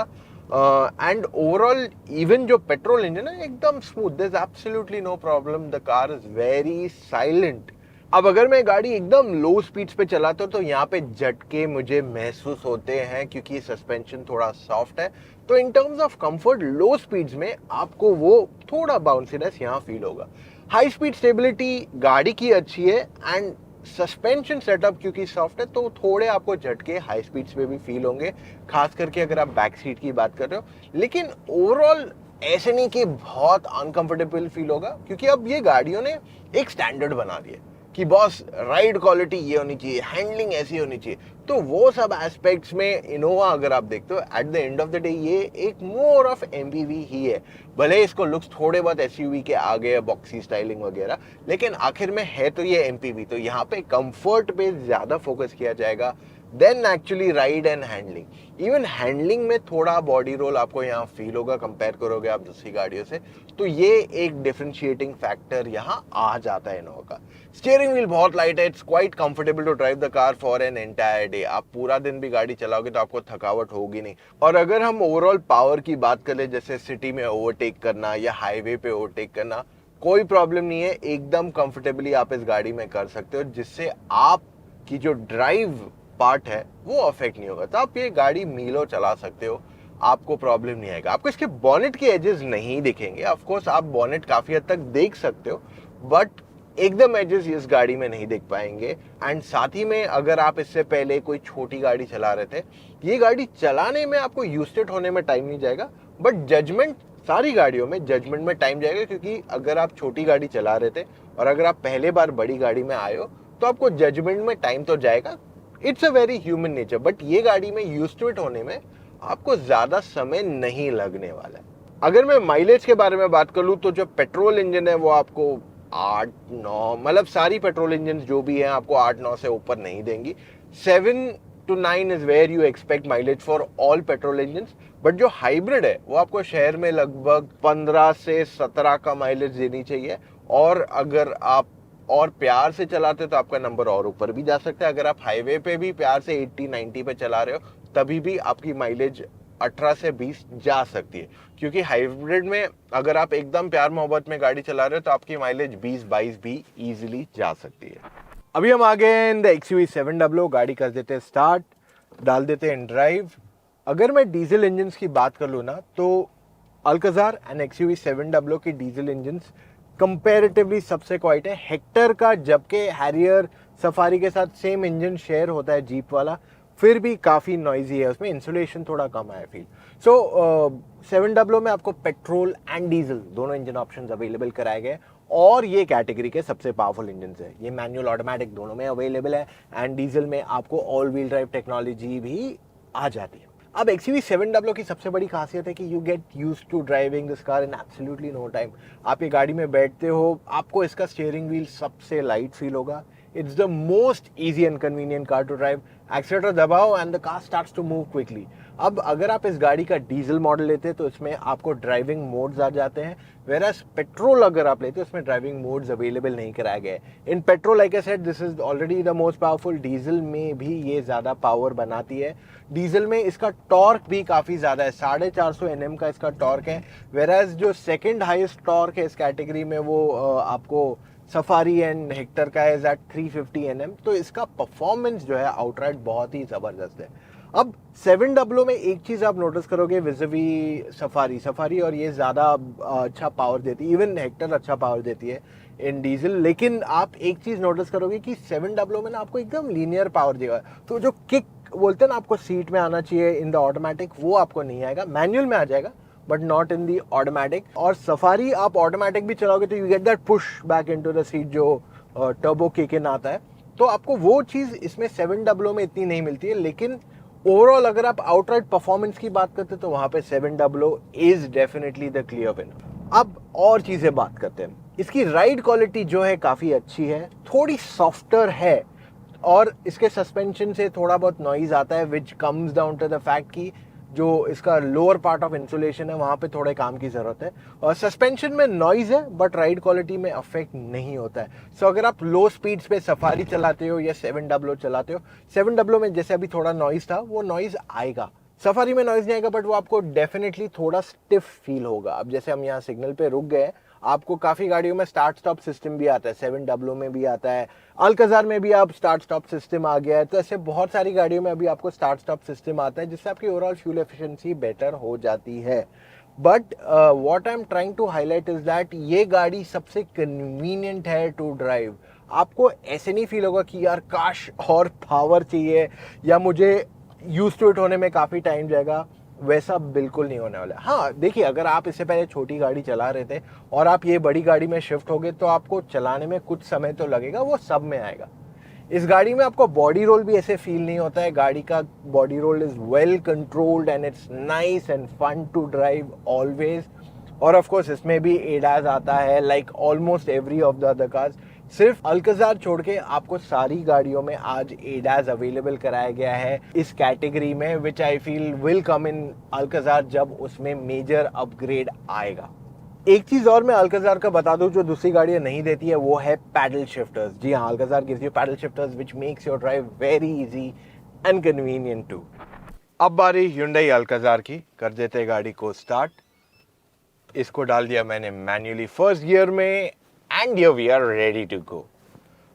एंड ओवरऑल इवन जो पेट्रोल इंजन है एकदम smooth, there is absolutely no problem, the car is very silent. अब अगर मैं गाड़ी एकदम लो स्पीड्स पे चलाता हूँ तो यहाँ पे झटके मुझे महसूस होते हैं क्योंकि सस्पेंशन थोड़ा सॉफ्ट है। तो इन terms of comfort low speeds में आपको वो थोड़ा बाउंसीनेस यहाँ फील होगा। हाई स्पीड स्टेबिलिटी गाड़ी की अच्छी है, एंड सस्पेंशन सेटअप क्योंकि सॉफ्ट है तो थोड़े आपको झटके हाई स्पीड्स पे भी फील होंगे, खास करके अगर आप बैक सीट की बात कर रहे हो। लेकिन ओवरऑल ऐसे नहीं कि बहुत अनकंफर्टेबल फील होगा, क्योंकि अब ये गाड़ियों ने एक स्टैंडर्ड बना दिया कि बॉस राइड क्वालिटी ये होनी चाहिए, हैंडलिंग ऐसी होनी चाहिए। तो वो सब एस्पेक्ट्स में इनोवा अगर आप देखते हो, at the end of the day ये एक मोर ऑफ एमपीवी ही है। भले इसको लुक्स थोड़े बहुत एसयूवी के आ गए, बॉक्सी स्टाइलिंग वगैरह, लेकिन आखिर में है तो ये एमपीवी। तो यहाँ पे कंफर्ट पे ज्यादा फोकस किया जाएगा then actually ride and handling. Even handling में थोड़ा बॉडी रोल आपको यहाँ फील होगा कंपेयर करोगे आप दूसरी गाड़ियों से, तो ये एक डिफरेंशिएटिंग फैक्टर यहाँ आ जाता है इनोवा का। स्टीयरिंग व्हील बहुत लाइट है, it's quite comfortable to drive the car for an entire day. आप पूरा दिन भी गाड़ी चलाओगे तो आपको थकावट होगी नहीं। और अगर हम ओवरऑल पावर की बात करें, जैसे सिटी में ओवरटेक करना या हाईवे पे ओवरटेक करना, कोई प्रॉब्लम नहीं है, एकदम कंफर्टेबली आप इस गाड़ी में कर सकते हो, जिससे आपकी जो ड्राइव पार्ट है वो अफेक्ट नहीं होगा। तो आप ये गाड़ी मीलों चला सकते हो, आपको प्रॉब्लम नहीं आएगा। आपको इसके बॉनेट के एजेस नहीं दिखेंगे, ऑफ कोर्स आप बॉनेट काफी हद तक देख सकते हो, बट एकदम एजेस इस गाड़ी में नहीं देख पाएंगे। एंड साथ ही में अगर आप इससे पहले कोई छोटी गाड़ी चला रहे थे, ये गाड़ी चलाने में आपको यूज्ड होने में टाइम नहीं जाएगा, बट जजमेंट, सारी गाड़ियों में जजमेंट में टाइम जाएगा। क्योंकि अगर आप छोटी गाड़ी चला रहे थे और अगर आप पहले बार बड़ी गाड़ी में आए हो तो आपको जजमेंट में टाइम तो जाएगा, it's a very human nature. But ये गाड़ी में यूज्ड टू इट होने में आपको ज़्यादा समय नहीं लगने वाला है। अगर मैं माइलेज के बारे में बात कर लूँ तो जो पेट्रोल इंजन है वो आपको 8-9, मतलब सारी पेट्रोल इंजन जो भी हैं आपको 8-9 से ऊपर नहीं देंगी। 7-9 is where you expect mileage for all petrol engine. But जो हाइब्रिड है वो आपको शहर में लगभग 15 से 17 का माइलेज देनी चाहिए। और अगर आप और प्यार से चलाते हो तो आपका नंबर और ऊपर भी जा सकता है। अगर आप हाईवे पे भी प्यार से 80-90 पे चला रहे हो तभी भी आपकी माइलेज 18 से 20 जा सकती है, क्योंकि हाइब्रिड में अगर आप एकदम प्यार मोहब्बत में गाड़ी चला रहे हो तो आपकी माइलेज 20-22 भी इजीली जा सकती है। अभी हम आ गए इन द XUV700, गाड़ी कर देते हैं स्टार्ट, डाल देते हैं ड्राइव। अगर मैं डीजल इंजन की बात कर लूँ ना तो अल्काजार एंड XUV700 की डीजल इंजन कंपैरेटिवली सबसे क्वाइट है। हेक्टर का जबकि हैरियर सफारी के साथ सेम इंजन शेयर होता है जीप वाला, फिर भी काफ़ी नॉइजी है, उसमें इंसुलेशन थोड़ा कम है फील। सो 700 में आपको पेट्रोल एंड डीजल दोनों इंजन ऑप्शन अवेलेबल कराए गए और ये कैटेगरी के सबसे पावरफुल इंजन है। ये मैनुअल ऑटोमेटिक दोनों में अवेलेबल है एंड डीजल में आपको ऑल व्हील ड्राइव टेक्नोलॉजी भी आ जाती है। अब XUV700 की सबसे बड़ी खासियत है कि you get used to driving this car in absolutely no time. आप ये गाड़ी में बैठते हो, आपको इसका स्टीयरिंग व्हील सबसे लाइट फील होगा। It's the most easy and convenient car to drive. Accelerator दबाओ and the car starts to move quickly. अब अगर आप इस गाड़ी का डीजल मॉडल लेते हैं तो इसमें आपको ड्राइविंग मोड्स आ जाते हैं, वेरास पेट्रोल अगर आप लेते हो इसमें ड्राइविंग मोड्स अवेलेबल नहीं कराए गए। In petrol like I said this is already the most powerful. Diesel में भी ये ज़्यादा पावर बनाती है। डीजल में इसका टॉर्क भी काफ़ी ज़्यादा है, 450 Nm का इसका टॉर्क है, वेरास जो सेकेंड हाइस्ट टॉर्क है इस कैटेगरी में वो आपको सफारी एंड हेक्टर का है एट 350 Nm। तो इसका परफॉर्मेंस जो है आउटराइट बहुत ही ज़बरदस्त है। अब 700 में एक चीज़ आप नोटिस करोगे विज़िवी सफारी और ये ज़्यादा अच्छा पावर देती है, इवन हेक्टर अच्छा पावर देती है इन डीजल। लेकिन आप एक चीज़ नोटिस करोगे कि 700 में ना आपको एकदम लीनियर पावर देगा। तो जो किक बोलते हैं ना आपको सीट में आना चाहिए इन द ऑटोमेटिक, वो आपको नहीं आएगा। मैनुअल में आ जाएगा but not in the automatic. और सफारी आप ऑटोमेटिक भी चलाओगे तो you get that push back into the seat जो टर्बो किक इन आता है। तो आपको वो चीज़ इसमें 700 में इतनी नहीं मिलती है। लेकिन ओवरऑल अगर आप आउटराइट परफॉर्मेंस की बात करते हैं तो वहां पे 700 is definitely the clear winner. अब और चीजें बात करते हैं। इसकी राइड क्वालिटी जो है काफी अच्छी है, थोड़ी सॉफ्टर है और इसके सस्पेंशन से थोड़ा बहुत नॉइज आता है which comes down to the fact कि जो इसका लोअर पार्ट ऑफ इंसुलेशन है वहाँ पे थोड़े काम की ज़रूरत है। और सस्पेंशन में नॉइज़ है बट राइड क्वालिटी में अफेक्ट नहीं होता है। सो अगर आप लो स्पीड्स पे सफारी चलाते हो या 700 चलाते हो, 700 में जैसे अभी थोड़ा नॉइज़ था वो नॉइज़ आएगा, सफारी में नॉइज़ नहीं आएगा बट वो आपको डेफिनेटली थोड़ा स्टिफ फील होगा। अब जैसे हम यहाँ सिग्नल पे रुक गए, आपको काफ़ी गाड़ियों में स्टार्ट स्टॉप सिस्टम भी आता है, 700 में भी आता है, अल्काजार में भी आप स्टार्ट स्टॉप सिस्टम आ गया है। तो ऐसे बहुत सारी गाड़ियों में अभी आपको स्टार्ट स्टॉप सिस्टम आता है जिससे आपकी ओवरऑल फ्यूल एफिशिएंसी बेटर हो जाती है। But what I am trying to highlight is that ये गाड़ी सबसे कन्वीनियंट है टू ड्राइव। आपको ऐसे नहीं फील होगा कि यार काश और पावर चाहिए या मुझे यूज टू इट होने में काफ़ी टाइम जाएगा, वैसा बिल्कुल नहीं होने वाला। हाँ देखिए, अगर आप इससे पहले छोटी गाड़ी चला रहे थे और आप ये बड़ी गाड़ी में शिफ्ट हो गए तो आपको चलाने में कुछ समय तो लगेगा, वो सब में आएगा। इस गाड़ी में आपको बॉडी रोल भी ऐसे फील नहीं होता है। गाड़ी का body roll is well controlled and it's nice and fun to drive always. और ऑफ कोर्स इसमें भी एडास आता है like almost every of the other cars. सिर्फ अल्काजार छोड़ के आपको सारी गाड़ियों में आज एडास अवेलेबल कराया गया है इस कैटेगरी में, which I feel will come in Alcazar जब उसमें मेजर अपग्रेड आएगा। एक चीज और मैं अल्काजार का बता दूं जो दूसरी गाड़ियां नहीं देती है, वो है पैडल शिफ्टर्स। जी हाँ, Alcazar gives you paddle shifters which makes your drive very easy and convenient too. अब बारी Hyundai अल्काजार की, कर देते गाड़ी को स्टार्ट। इसको डाल दिया मैंने मैन्युअली फर्स्ट गियर में and here we are ready to go.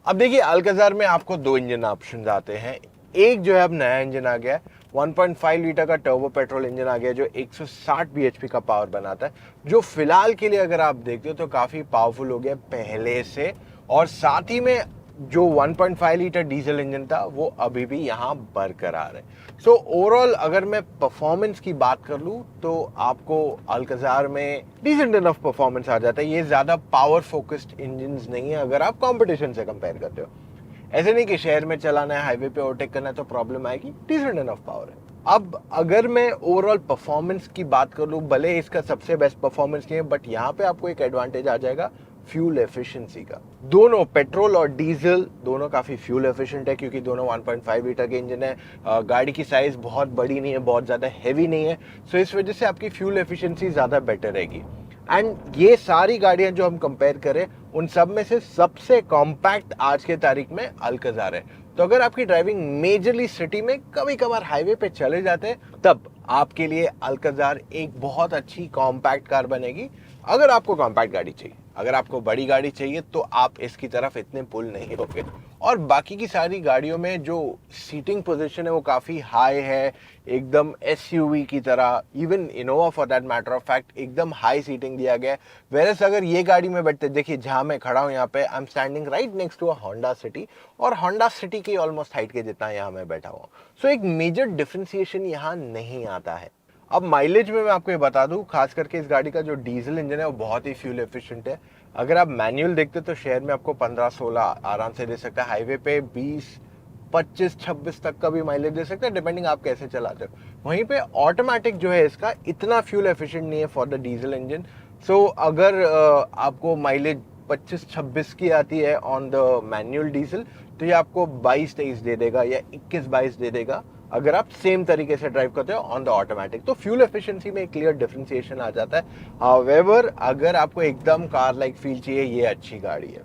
अब देखिए, अल्काजार में आपको दो इंजन ऑप्शन आते हैं। एक जो है अब नया इंजन आ गया है, 1.5 लीटर का टर्बो पेट्रोल इंजन आ गया जो 160 bhp का पावर बनाता है, जो फिलहाल के लिए अगर आप देखते हो तो काफ़ी पावरफुल हो गया पहले से। और साथ ही में जो 1.5 लीटर डीजल इंजन था वो अभी भी यहाँ बरकरार है। सो ओवरऑल अगर मैं परफॉर्मेंस की बात कर लूँ तो आपको अल्काजार में डिसेंट इनफ परफॉर्मेंस आ जाता है। ये ज़्यादा पावर फोकस्ड इंजन नहीं है अगर आप कॉम्पिटिशन से कंपेयर करते हो। ऐसे नहीं कि शहर में चलाना है, हाईवे पे ओवरटेक करना है तो प्रॉब्लम आएगी, डिसेंट इनफ पावर है। अब अगर मैं ओवरऑल परफॉर्मेंस की बात कर लूँ, भले ही इसका सबसे बेस्ट परफॉर्मेंस नहीं है, बट यहाँ पे आपको एक एडवांटेज आ जाएगा फ्यूल एफिशिएंसी का। दोनों पेट्रोल और डीजल दोनों काफ़ी फ्यूल एफिशिएंट है, क्योंकि दोनों 1.5 लीटर के इंजन है। गाड़ी की साइज़ बहुत बड़ी नहीं है, बहुत ज़्यादा हैवी नहीं है, सो इस वजह से आपकी फ्यूल एफिशिएंसी ज़्यादा बेटर रहेगी। एंड ये सारी गाड़ियाँ जो हम कंपेयर करें, उन सब में से सबसे कॉम्पैक्ट आज के तारीख में अल्काज़ार है। तो अगर आपकी ड्राइविंग मेजरली सिटी में, कभी कभार हाईवे पे चले जाते हैं, तब आपके लिए अल्काज़ार एक बहुत अच्छी कॉम्पैक्ट कार बनेगी। अगर आपको कॉम्पैक्ट गाड़ी चाहिए, अगर आपको बड़ी गाड़ी चाहिए, तो आप इसकी तरफ इतने पुल नहीं होगे। और बाकी की सारी गाड़ियों में जो सीटिंग पोजीशन है वो काफ़ी हाई है, एकदम एसयूवी की तरह, even Innova for that matter of fact एकदम हाई सीटिंग दिया गया है। वेरस अगर ये गाड़ी में बैठते, देखिए जहाँ मैं खड़ा हूँ यहाँ पे, I am standing right next to a Honda City, और होंडा सिटी की ऑलमोस्ट हाइट के जितना यहाँ मैं बैठा हुआ हूँ। सो एक मेजर डिफ्रेंसिएशन यहाँ नहीं आता है। अब माइलेज में मैं आपको ये बता दूं, खास करके इस गाड़ी का जो डीजल इंजन है वो बहुत ही फ्यूल एफिशिएंट है। अगर आप मैनुअल देखते तो शहर में आपको 15-16 आराम से दे सकता है, हाईवे पे 20, 25, 26 तक का भी माइलेज दे सकता है, डिपेंडिंग आप कैसे चलाते हो। वहीं पे ऑटोमेटिक जो है इसका इतना फ्यूल एफिशिएंट नहीं है फॉर द डीजल इंजन। सो अगर आपको माइलेज 25-26 की आती है ऑन द मैनुअल डीजल, तो ये आपको 22-23 दे देगा या 21-22 दे देगा अगर आप सेम तरीके से ड्राइव करते हो ऑन द ऑटोमेटिक। तो फ्यूल एफिशिएंसी में एक क्लियर डिफरेंशिएशन आ जाता है। हाउएवर अगर आपको एकदम कार लाइक फील चाहिए, ये अच्छी गाड़ी है।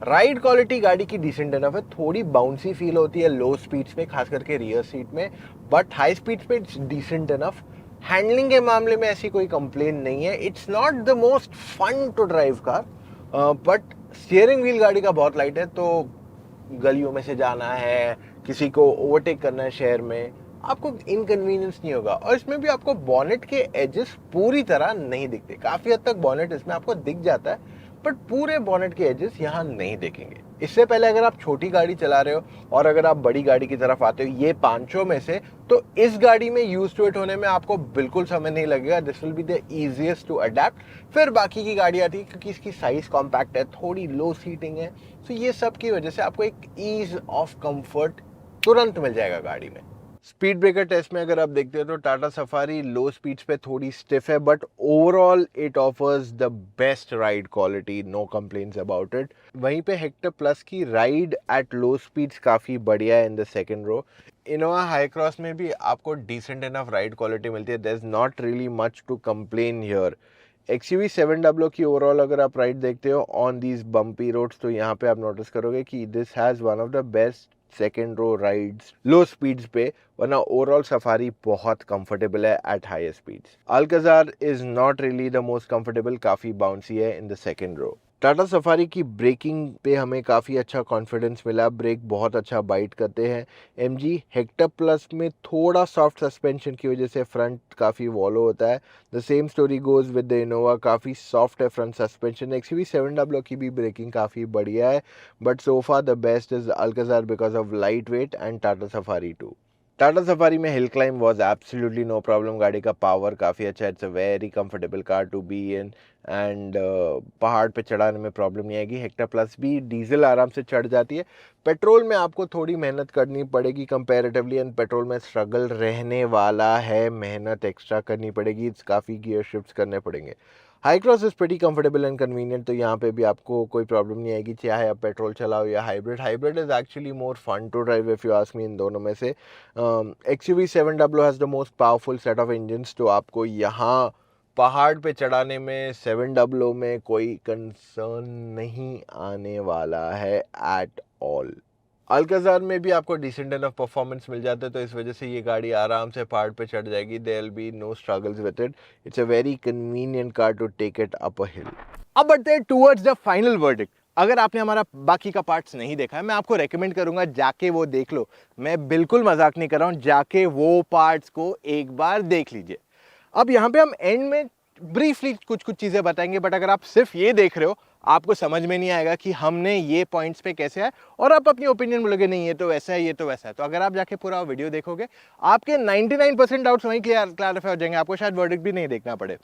राइड क्वालिटी गाड़ी की डिसेंट इनफ है, थोड़ी बाउंसी फील होती है लो स्पीड्स में, खास करके रियर सीट में, बट हाई स्पीड्स पे इट्स डिसेंट इनफ। हैंडलिंग के मामले में ऐसी कोई कंप्लेन नहीं है। It's not the most fun to drive car, but steering wheel गाड़ी का बहुत लाइट है, तो गलियों में से जाना है, किसी को ओवरटेक करना है शहर में, आपको इनकन्वीनियंस नहीं होगा। और इसमें भी आपको बॉनेट के एजेस पूरी तरह नहीं दिखते, काफ़ी हद तक बॉनेट इसमें आपको दिख जाता है, बट पूरे बॉनेट के एजेस यहाँ नहीं दिखेंगे। इससे पहले अगर आप छोटी गाड़ी चला रहे हो और अगर आप बड़ी गाड़ी की तरफ आते हो, ये पांचों में से, तो इस गाड़ी में यूज टू इट होने में आपको बिल्कुल समय नहीं लगेगा। This will be the easiest to adapt. फिर बाकी की गाड़ी आती है, क्योंकि इसकी साइज कॉम्पैक्ट है, थोड़ी लो सीटिंग है, तो ये सब की वजह से आपको एक ईज ऑफ कंफर्ट तुरंत मिल जाएगा गाड़ी में। स्पीड ब्रेकर टेस्ट में अगर आप देखते हो तो टाटा सफारी लो स्पीड्स पे थोड़ी स्टिफ है, but overall it offers the best ride quality, no complaints about it. वहीं पे हेक्टर प्लस की राइड एट लो स्पीड्स काफ़ी बढ़िया है in the second row. Innova Hycross में भी आपको डिसेंट इनफ राइड क्वालिटी मिलती है, there is not really much to complain here. XUV 700 की ओवरऑल अगर आप राइड देखते हो ऑन दीज बम्पी रोड्स, तो यहाँ पे आप नोटिस करोगे कि this has one of the best second row rides low speeds पे, वरना ओवरऑल सफारी बहुत कंफर्टेबल है at high speeds. Alcazar is not really the most comfortable, काफ़ी बाउंसी है in the second row. Tata Safari की braking पे हमें काफ़ी अच्छा कॉन्फिडेंस मिला, ब्रेक बहुत अच्छा बाइट करते हैं। MG हेक्टर प्लस में थोड़ा सॉफ्ट सस्पेंशन की वजह से फ्रंट काफ़ी वॉलो होता है। The same story goes with the Innova, काफ़ी सॉफ्ट है फ्रंट सस्पेंशन। XUV 700 की भी ब्रेकिंग काफ़ी बढ़िया है, but so far the best is Alcazar because of light weight and Tata Safari too. Tata Safari में hill climb was absolutely no problem, गाड़ी का पावर काफ़ी अच्छा है, it's a very comfortable car to be in, and पहाड़ पे चढ़ाने में प्रॉब्लम नहीं आएगी। हेक्टर प्लस भी डीजल आराम से चढ़ जाती है। पेट्रोल में आपको थोड़ी मेहनत करनी पड़ेगी कंपैरेटिवली, एंड पेट्रोल में स्ट्रगल रहने वाला है, मेहनत एक्स्ट्रा करनी पड़ेगी, इट्स काफ़ी गियर शिफ्ट्स करने पड़ेंगे। High cross is pretty comfortable and convenient, तो यहाँ पे भी आपको कोई प्रॉब्लम नहीं आएगी, चाहे आप पेट्रोल चलाओ या hybrid. Hybrid is actually more fun to drive if you ask me इन दोनों में से। XUV 700 has the most powerful set of engines, तो आपको यहाँ पहाड़ पे चढ़ाने में 700 में कोई कंसर्न नहीं आने वाला है एट ऑल। अल्काज़ार में भी आपको डिसेंट इनफ परफॉर्मेंस मिल जाता है, तो इस वजह से ये गाड़ी आराम से पहाड़ पे चढ़ जाएगी, there will be no struggles with it, it's a very convenient car to take it up a hill. अब बढ़ते हैं टुवर्ड्स द फाइनल वर्डिक्ट। अगर आपने हमारा बाकी का पार्ट्स नहीं देखा है, मैं आपको रेकमेंड करूंगा जाके वो देख लो, मैं बिल्कुल मजाक नहीं कर रहा हूँ, जाके वो पार्ट्स को एक बार देख लीजिए। अब यहाँ पे हम एंड में ब्रीफली कुछ कुछ चीज़ें बताएंगे, बट अगर आप सिर्फ ये देख रहे हो, आपको समझ में नहीं आएगा कि हमने ये पॉइंट्स पे कैसे आए, और आप अपनी ओपिनियन बोलोगे नहीं ये तो वैसा है, ये तो वैसा है। तो अगर आप जाके पूरा वीडियो देखोगे, आपके 99% डाउट्स वहीं क्लैरिफाई हो जाएंगे, आपको शायद वर्डिक्ट भी नहीं देखना पड़े।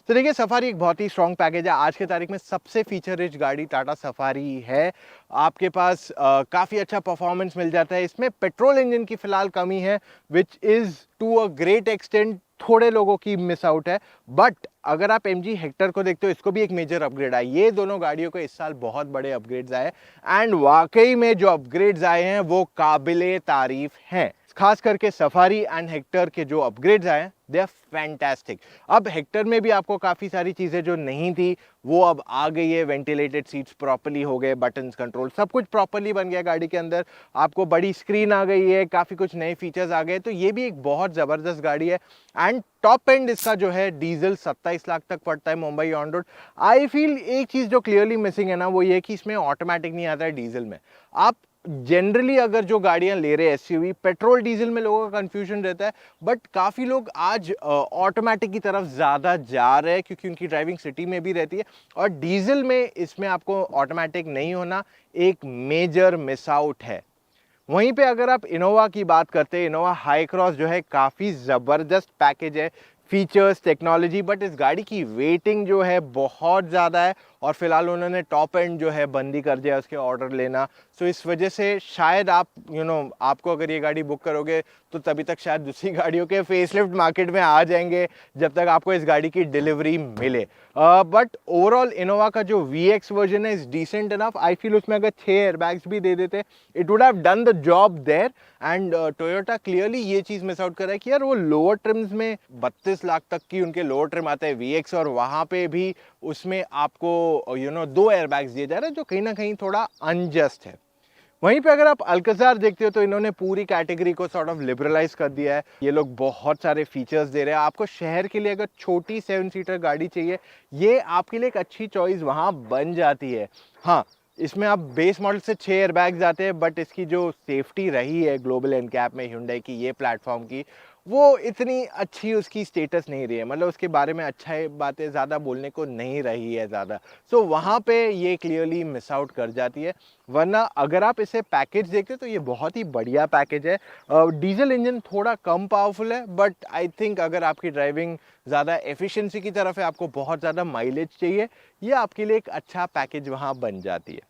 तो देखिए, सफारी एक बहुत ही स्ट्रॉन्ग पैकेज है। आज के तारीख में सबसे फीचर रिच गाड़ी टाटा सफारी है। आपके पास काफ़ी अच्छा परफॉर्मेंस मिल जाता है। इसमें पेट्रोल इंजन की फिलहाल कमी है, which is to a great extent थोड़े लोगों की मिस आउट है। बट अगर आप MG हेक्टर को देखते हो, इसको भी एक मेजर अपग्रेड आया। ये दोनों गाड़ियों को इस साल बहुत बड़े अपग्रेड्स आए, एंड वाकई में जो अपग्रेड्स आए हैं वो काबिले तारीफ हैं। खास करके सफारी एंड हेक्टर के जो अपग्रेड्स आए हैं, दे आर फैंटास्टिक। अब हेक्टर में भी आपको काफ़ी सारी चीज़ें जो नहीं थी वो अब आ गई है। वेंटिलेटेड सीट्स प्रॉपर्ली हो गए, बटन्स कंट्रोल सब कुछ प्रॉपर्ली बन गया गाड़ी के अंदर। आपको बड़ी स्क्रीन आ गई है, काफ़ी कुछ नए फीचर्स आ गए। तो ये भी एक बहुत ज़बरदस्त गाड़ी है। एंड टॉप एंड इसका जो है डीजल 27 लाख तक पड़ता है Mumbai on road. I feel एक चीज़ जो क्लियरली मिसिंग है ना, वो ये कि इसमें ऑटोमेटिक नहीं आता है डीजल में। आप जनरली अगर जो गाड़ियां ले रहे हैं SUV, पेट्रोल डीजल में लोगों का कंफ्यूजन रहता है, बट काफ़ी लोग आज ऑटोमेटिक की तरफ ज़्यादा जा रहे हैं क्योंकि उनकी ड्राइविंग सिटी में भी रहती है। और डीजल में इसमें आपको ऑटोमेटिक नहीं होना एक मेजर मिस आउट है। वहीं पे अगर आप इनोवा की बात करते हैं, इनोवा हाई क्रॉस जो है काफ़ी ज़बरदस्त पैकेज है, फीचर्स टेक्नोलॉजी, बट इस गाड़ी की वेटिंग जो है बहुत ज़्यादा है। और फिलहाल उन्होंने टॉप एंड जो है बंदी कर दिया उसके ऑर्डर लेना। सो इस वजह से शायद आप आपको अगर ये गाड़ी बुक करोगे तो तभी तक शायद दूसरी गाड़ियों के फेसलिफ्ट मार्केट में आ जाएंगे जब तक आपको इस गाड़ी की डिलीवरी मिले। बट ओवरऑल इनोवा का जो VX वर्जन है is decent enough. I feel उसमें अगर 6 एयरबैग्स भी दे देते, it would have done the job there. And Toyota clearly ये चीज़ मिस आउट कर रहा है कि यार वो लोअर ट्रिम्स में 32 लाख तक की उनके लोअर ट्रिम आते हैं VX, और वहाँ पे भी उसमें आपको 2 एयरबैग्स दिए जा रहे हैं, जो कहीं ना कहीं थोड़ा अनजस्ट है। वहीं पे अगर आप अल्कजार देखते हो तो इन्होंने पूरी कैटेगरी को सॉर्ट ऑफ लिबरलाइज कर दिया है। ये लोग बहुत सारे फीचर्स दे रहे हैं आपको। शहर के लिए अगर छोटी 7 सीटर गाड़ी चाहिए, ये आपके लिए एक अच्छी चॉइस वहाँ बन जाती है। हाँ, इसमें आप बेस मॉडल से 6 एयरबैग्स आते हैं, बट इसकी जो सेफ्टी रही है ग्लोबल एनकैप में Hyundai की ये प्लेटफॉर्म की, वो इतनी अच्छी उसकी स्टेटस नहीं रही है। मतलब उसके बारे में अच्छा बातें ज़्यादा बोलने को नहीं रही है ज़्यादा। सो वहाँ पे ये क्लियरली मिस आउट कर जाती है। वरना अगर आप इसे पैकेज देखते तो ये बहुत ही बढ़िया पैकेज है। डीजल इंजन थोड़ा कम पावरफुल है, बट आई थिंक अगर आपकी ड्राइविंग ज़्यादा एफिशिएंसी की तरफ है, आपको बहुत ज़्यादा माइलेज चाहिए, ये आपके लिए एक अच्छा पैकेज वहाँ बन जाती है।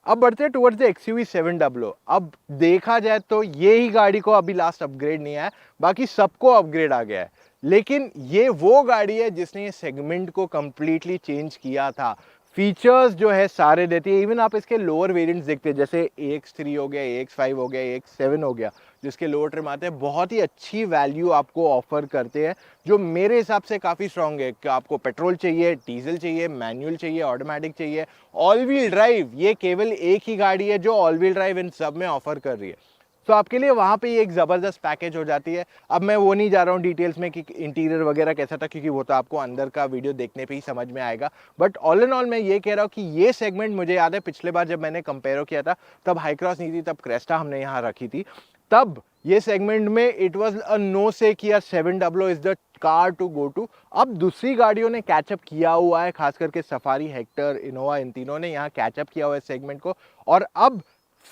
अब बढ़ते हैं टुवर्ड्स द XUV 700। अब देखा जाए तो ये ही गाड़ी को अभी लास्ट अपग्रेड नहीं आया, बाकी सबको अपग्रेड आ गया है। लेकिन ये वो गाड़ी है जिसने ये सेगमेंट को कंप्लीटली चेंज किया था। फीचर्स जो है सारे देती है। इवन आप इसके लोअर वेरिएंट्स देखते हैं, जैसे AX3 हो गया, AX5 हो गया, AX7 हो गया, जिसके लोअर ट्रिम आते हैं, बहुत ही अच्छी वैल्यू आपको ऑफर करते हैं, जो मेरे हिसाब से काफ़ी स्ट्रॉन्ग है। कि आपको पेट्रोल चाहिए, डीजल चाहिए, मैनुअल चाहिए, ऑटोमेटिक चाहिए, ऑल व्हील ड्राइव, ये केवल एक ही गाड़ी है जो ऑल व्हील ड्राइव इन सब में ऑफर कर रही है। तो आपके लिए वहाँ पे ये एक ज़बरदस्त पैकेज हो जाती है। अब मैं वो नहीं जा रहा हूँ डिटेल्स में कि इंटीरियर वगैरह कैसा था, क्योंकि वो तो आपको अंदर का वीडियो देखने पे ही समझ में आएगा। बट ऑल इन ऑल मैं ये कह रहा हूँ कि ये सेगमेंट, मुझे याद है पिछले बार जब मैंने कंपेयर किया था तब हाई क्रॉस नहीं थी, तब क्रेस्टा हमने यहाँ रखी थी। तब ये सेगमेंट में इट वॉज अ नो से कि यार 700 is the car to go to. अब दूसरी गाड़ियों ने कैचअप किया हुआ है, खास करके सफारी, हेक्टर, इनोवा, इन तीनों ने यहाँ कैचअप किया हुआ है सेगमेंट को। और अब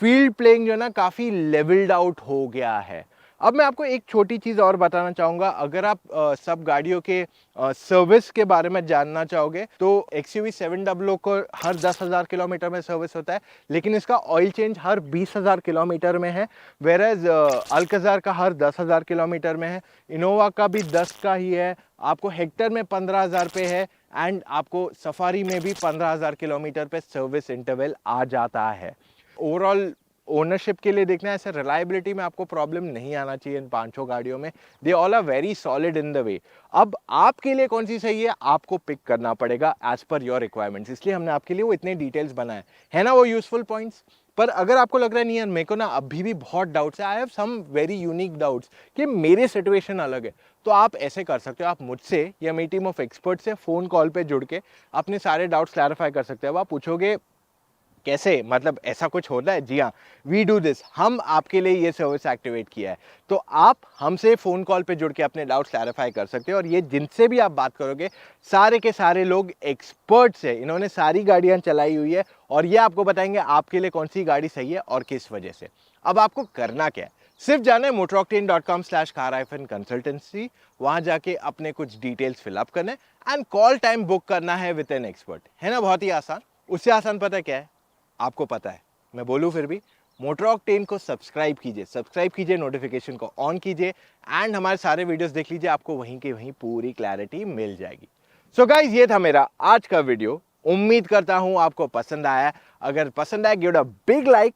फील्ड प्लेइंग जो है ना काफ़ी लेवल्ड आउट हो गया है। अब मैं आपको एक छोटी चीज़ और बताना चाहूँगा। अगर आप सब गाड़ियों के सर्विस के बारे में जानना चाहोगे तो XUV 700 को हर 10,000 किलोमीटर में सर्विस होता है, लेकिन इसका ऑयल चेंज हर 20,000 किलोमीटर में है। वेरेज अल्कजार का हर 10,000 किलोमीटर में है, इनोवा का भी 10 का ही है, आपको हेक्टर में 15,000 पे है, एंड आपको सफारी में भी 15,000 किलोमीटर पे सर्विस इंटरवल आ जाता है। ओवरऑल ओनरशिप के लिए देखना है, ऐसे रिलायबिलिटी में आपको प्रॉब्लम नहीं आना चाहिए इन पांचों गाड़ियों में। They all are very solid in the way. अब आपके लिए कौन सी सही है आपको पिक करना पड़ेगा एज पर योर रिक्वायरमेंट्स, इसलिए हमने आपके लिए वो इतने डिटेल्स बनाए है ना, वो यूजफुल पॉइंट्स। पर अगर आपको लग रहा है नहीं यार मेरे को ना अभी भी बहुत डाउट्स है, I have some very unique doubts कि मेरे सिचुएशन अलग है, तो आप ऐसे कर सकते हो, आप मुझसे या मेरी टीम ऑफ एक्सपर्ट से फ़ोन कॉल पे जुड़ के अपने सारे डाउट्स क्लैरिफाई कर सकते हो। अब आप पूछोगे कैसे, मतलब ऐसा कुछ होता है? जी हाँ, वी डू दिस, हम आपके लिए ये सर्विस एक्टिवेट किया है। तो आप हमसे फ़ोन कॉल पे जुड़ के अपने डाउट्स क्लैरिफाई कर सकते हो, और ये जिनसे भी आप बात करोगे सारे के सारे लोग एक्सपर्ट्स हैं, इन्होंने सारी गाड़ियाँ चलाई हुई है और ये आपको बताएंगे आपके लिए कौन सी गाड़ी सही है और किस वजह से। अब आपको करना क्या है, सिर्फ जाना है motoroctane.com/car-consultancy, वहां जाके अपने कुछ डिटेल्स फिलअप करने एंड कॉल टाइम बुक करना है विद एन एक्सपर्ट। है ना बहुत ही आसान? उससे आसान पता है क्या है? आपको पता है, मैं बोलूं फिर भी, मोटर ऑक्टेन को सब्सक्राइब कीजिए, नोटिफिकेशन को ऑन कीजिए एंड हमारे सारे वीडियोस देख लीजिए, आपको वहीं के वहीं पूरी क्लैरिटी मिल जाएगी। सो गाइज, ये था मेरा आज का वीडियो, उम्मीद करता हूं आपको पसंद आया। अगर पसंद आया, give it a big like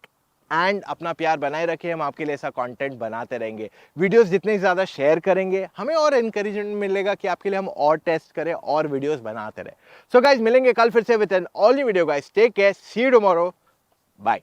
and अपना प्यार बनाए रखिए, हम आपके लिए ऐसा कंटेंट बनाते रहेंगे। वीडियोस जितने ज़्यादा शेयर करेंगे, हमें और एनकरेजमेंट मिलेगा कि आपके लिए हम और टेस्ट करें और वीडियोस बनाते रहे। सो गाइज, मिलेंगे कल फिर से with an all new video. Guys take care, see you tomorrow, bye.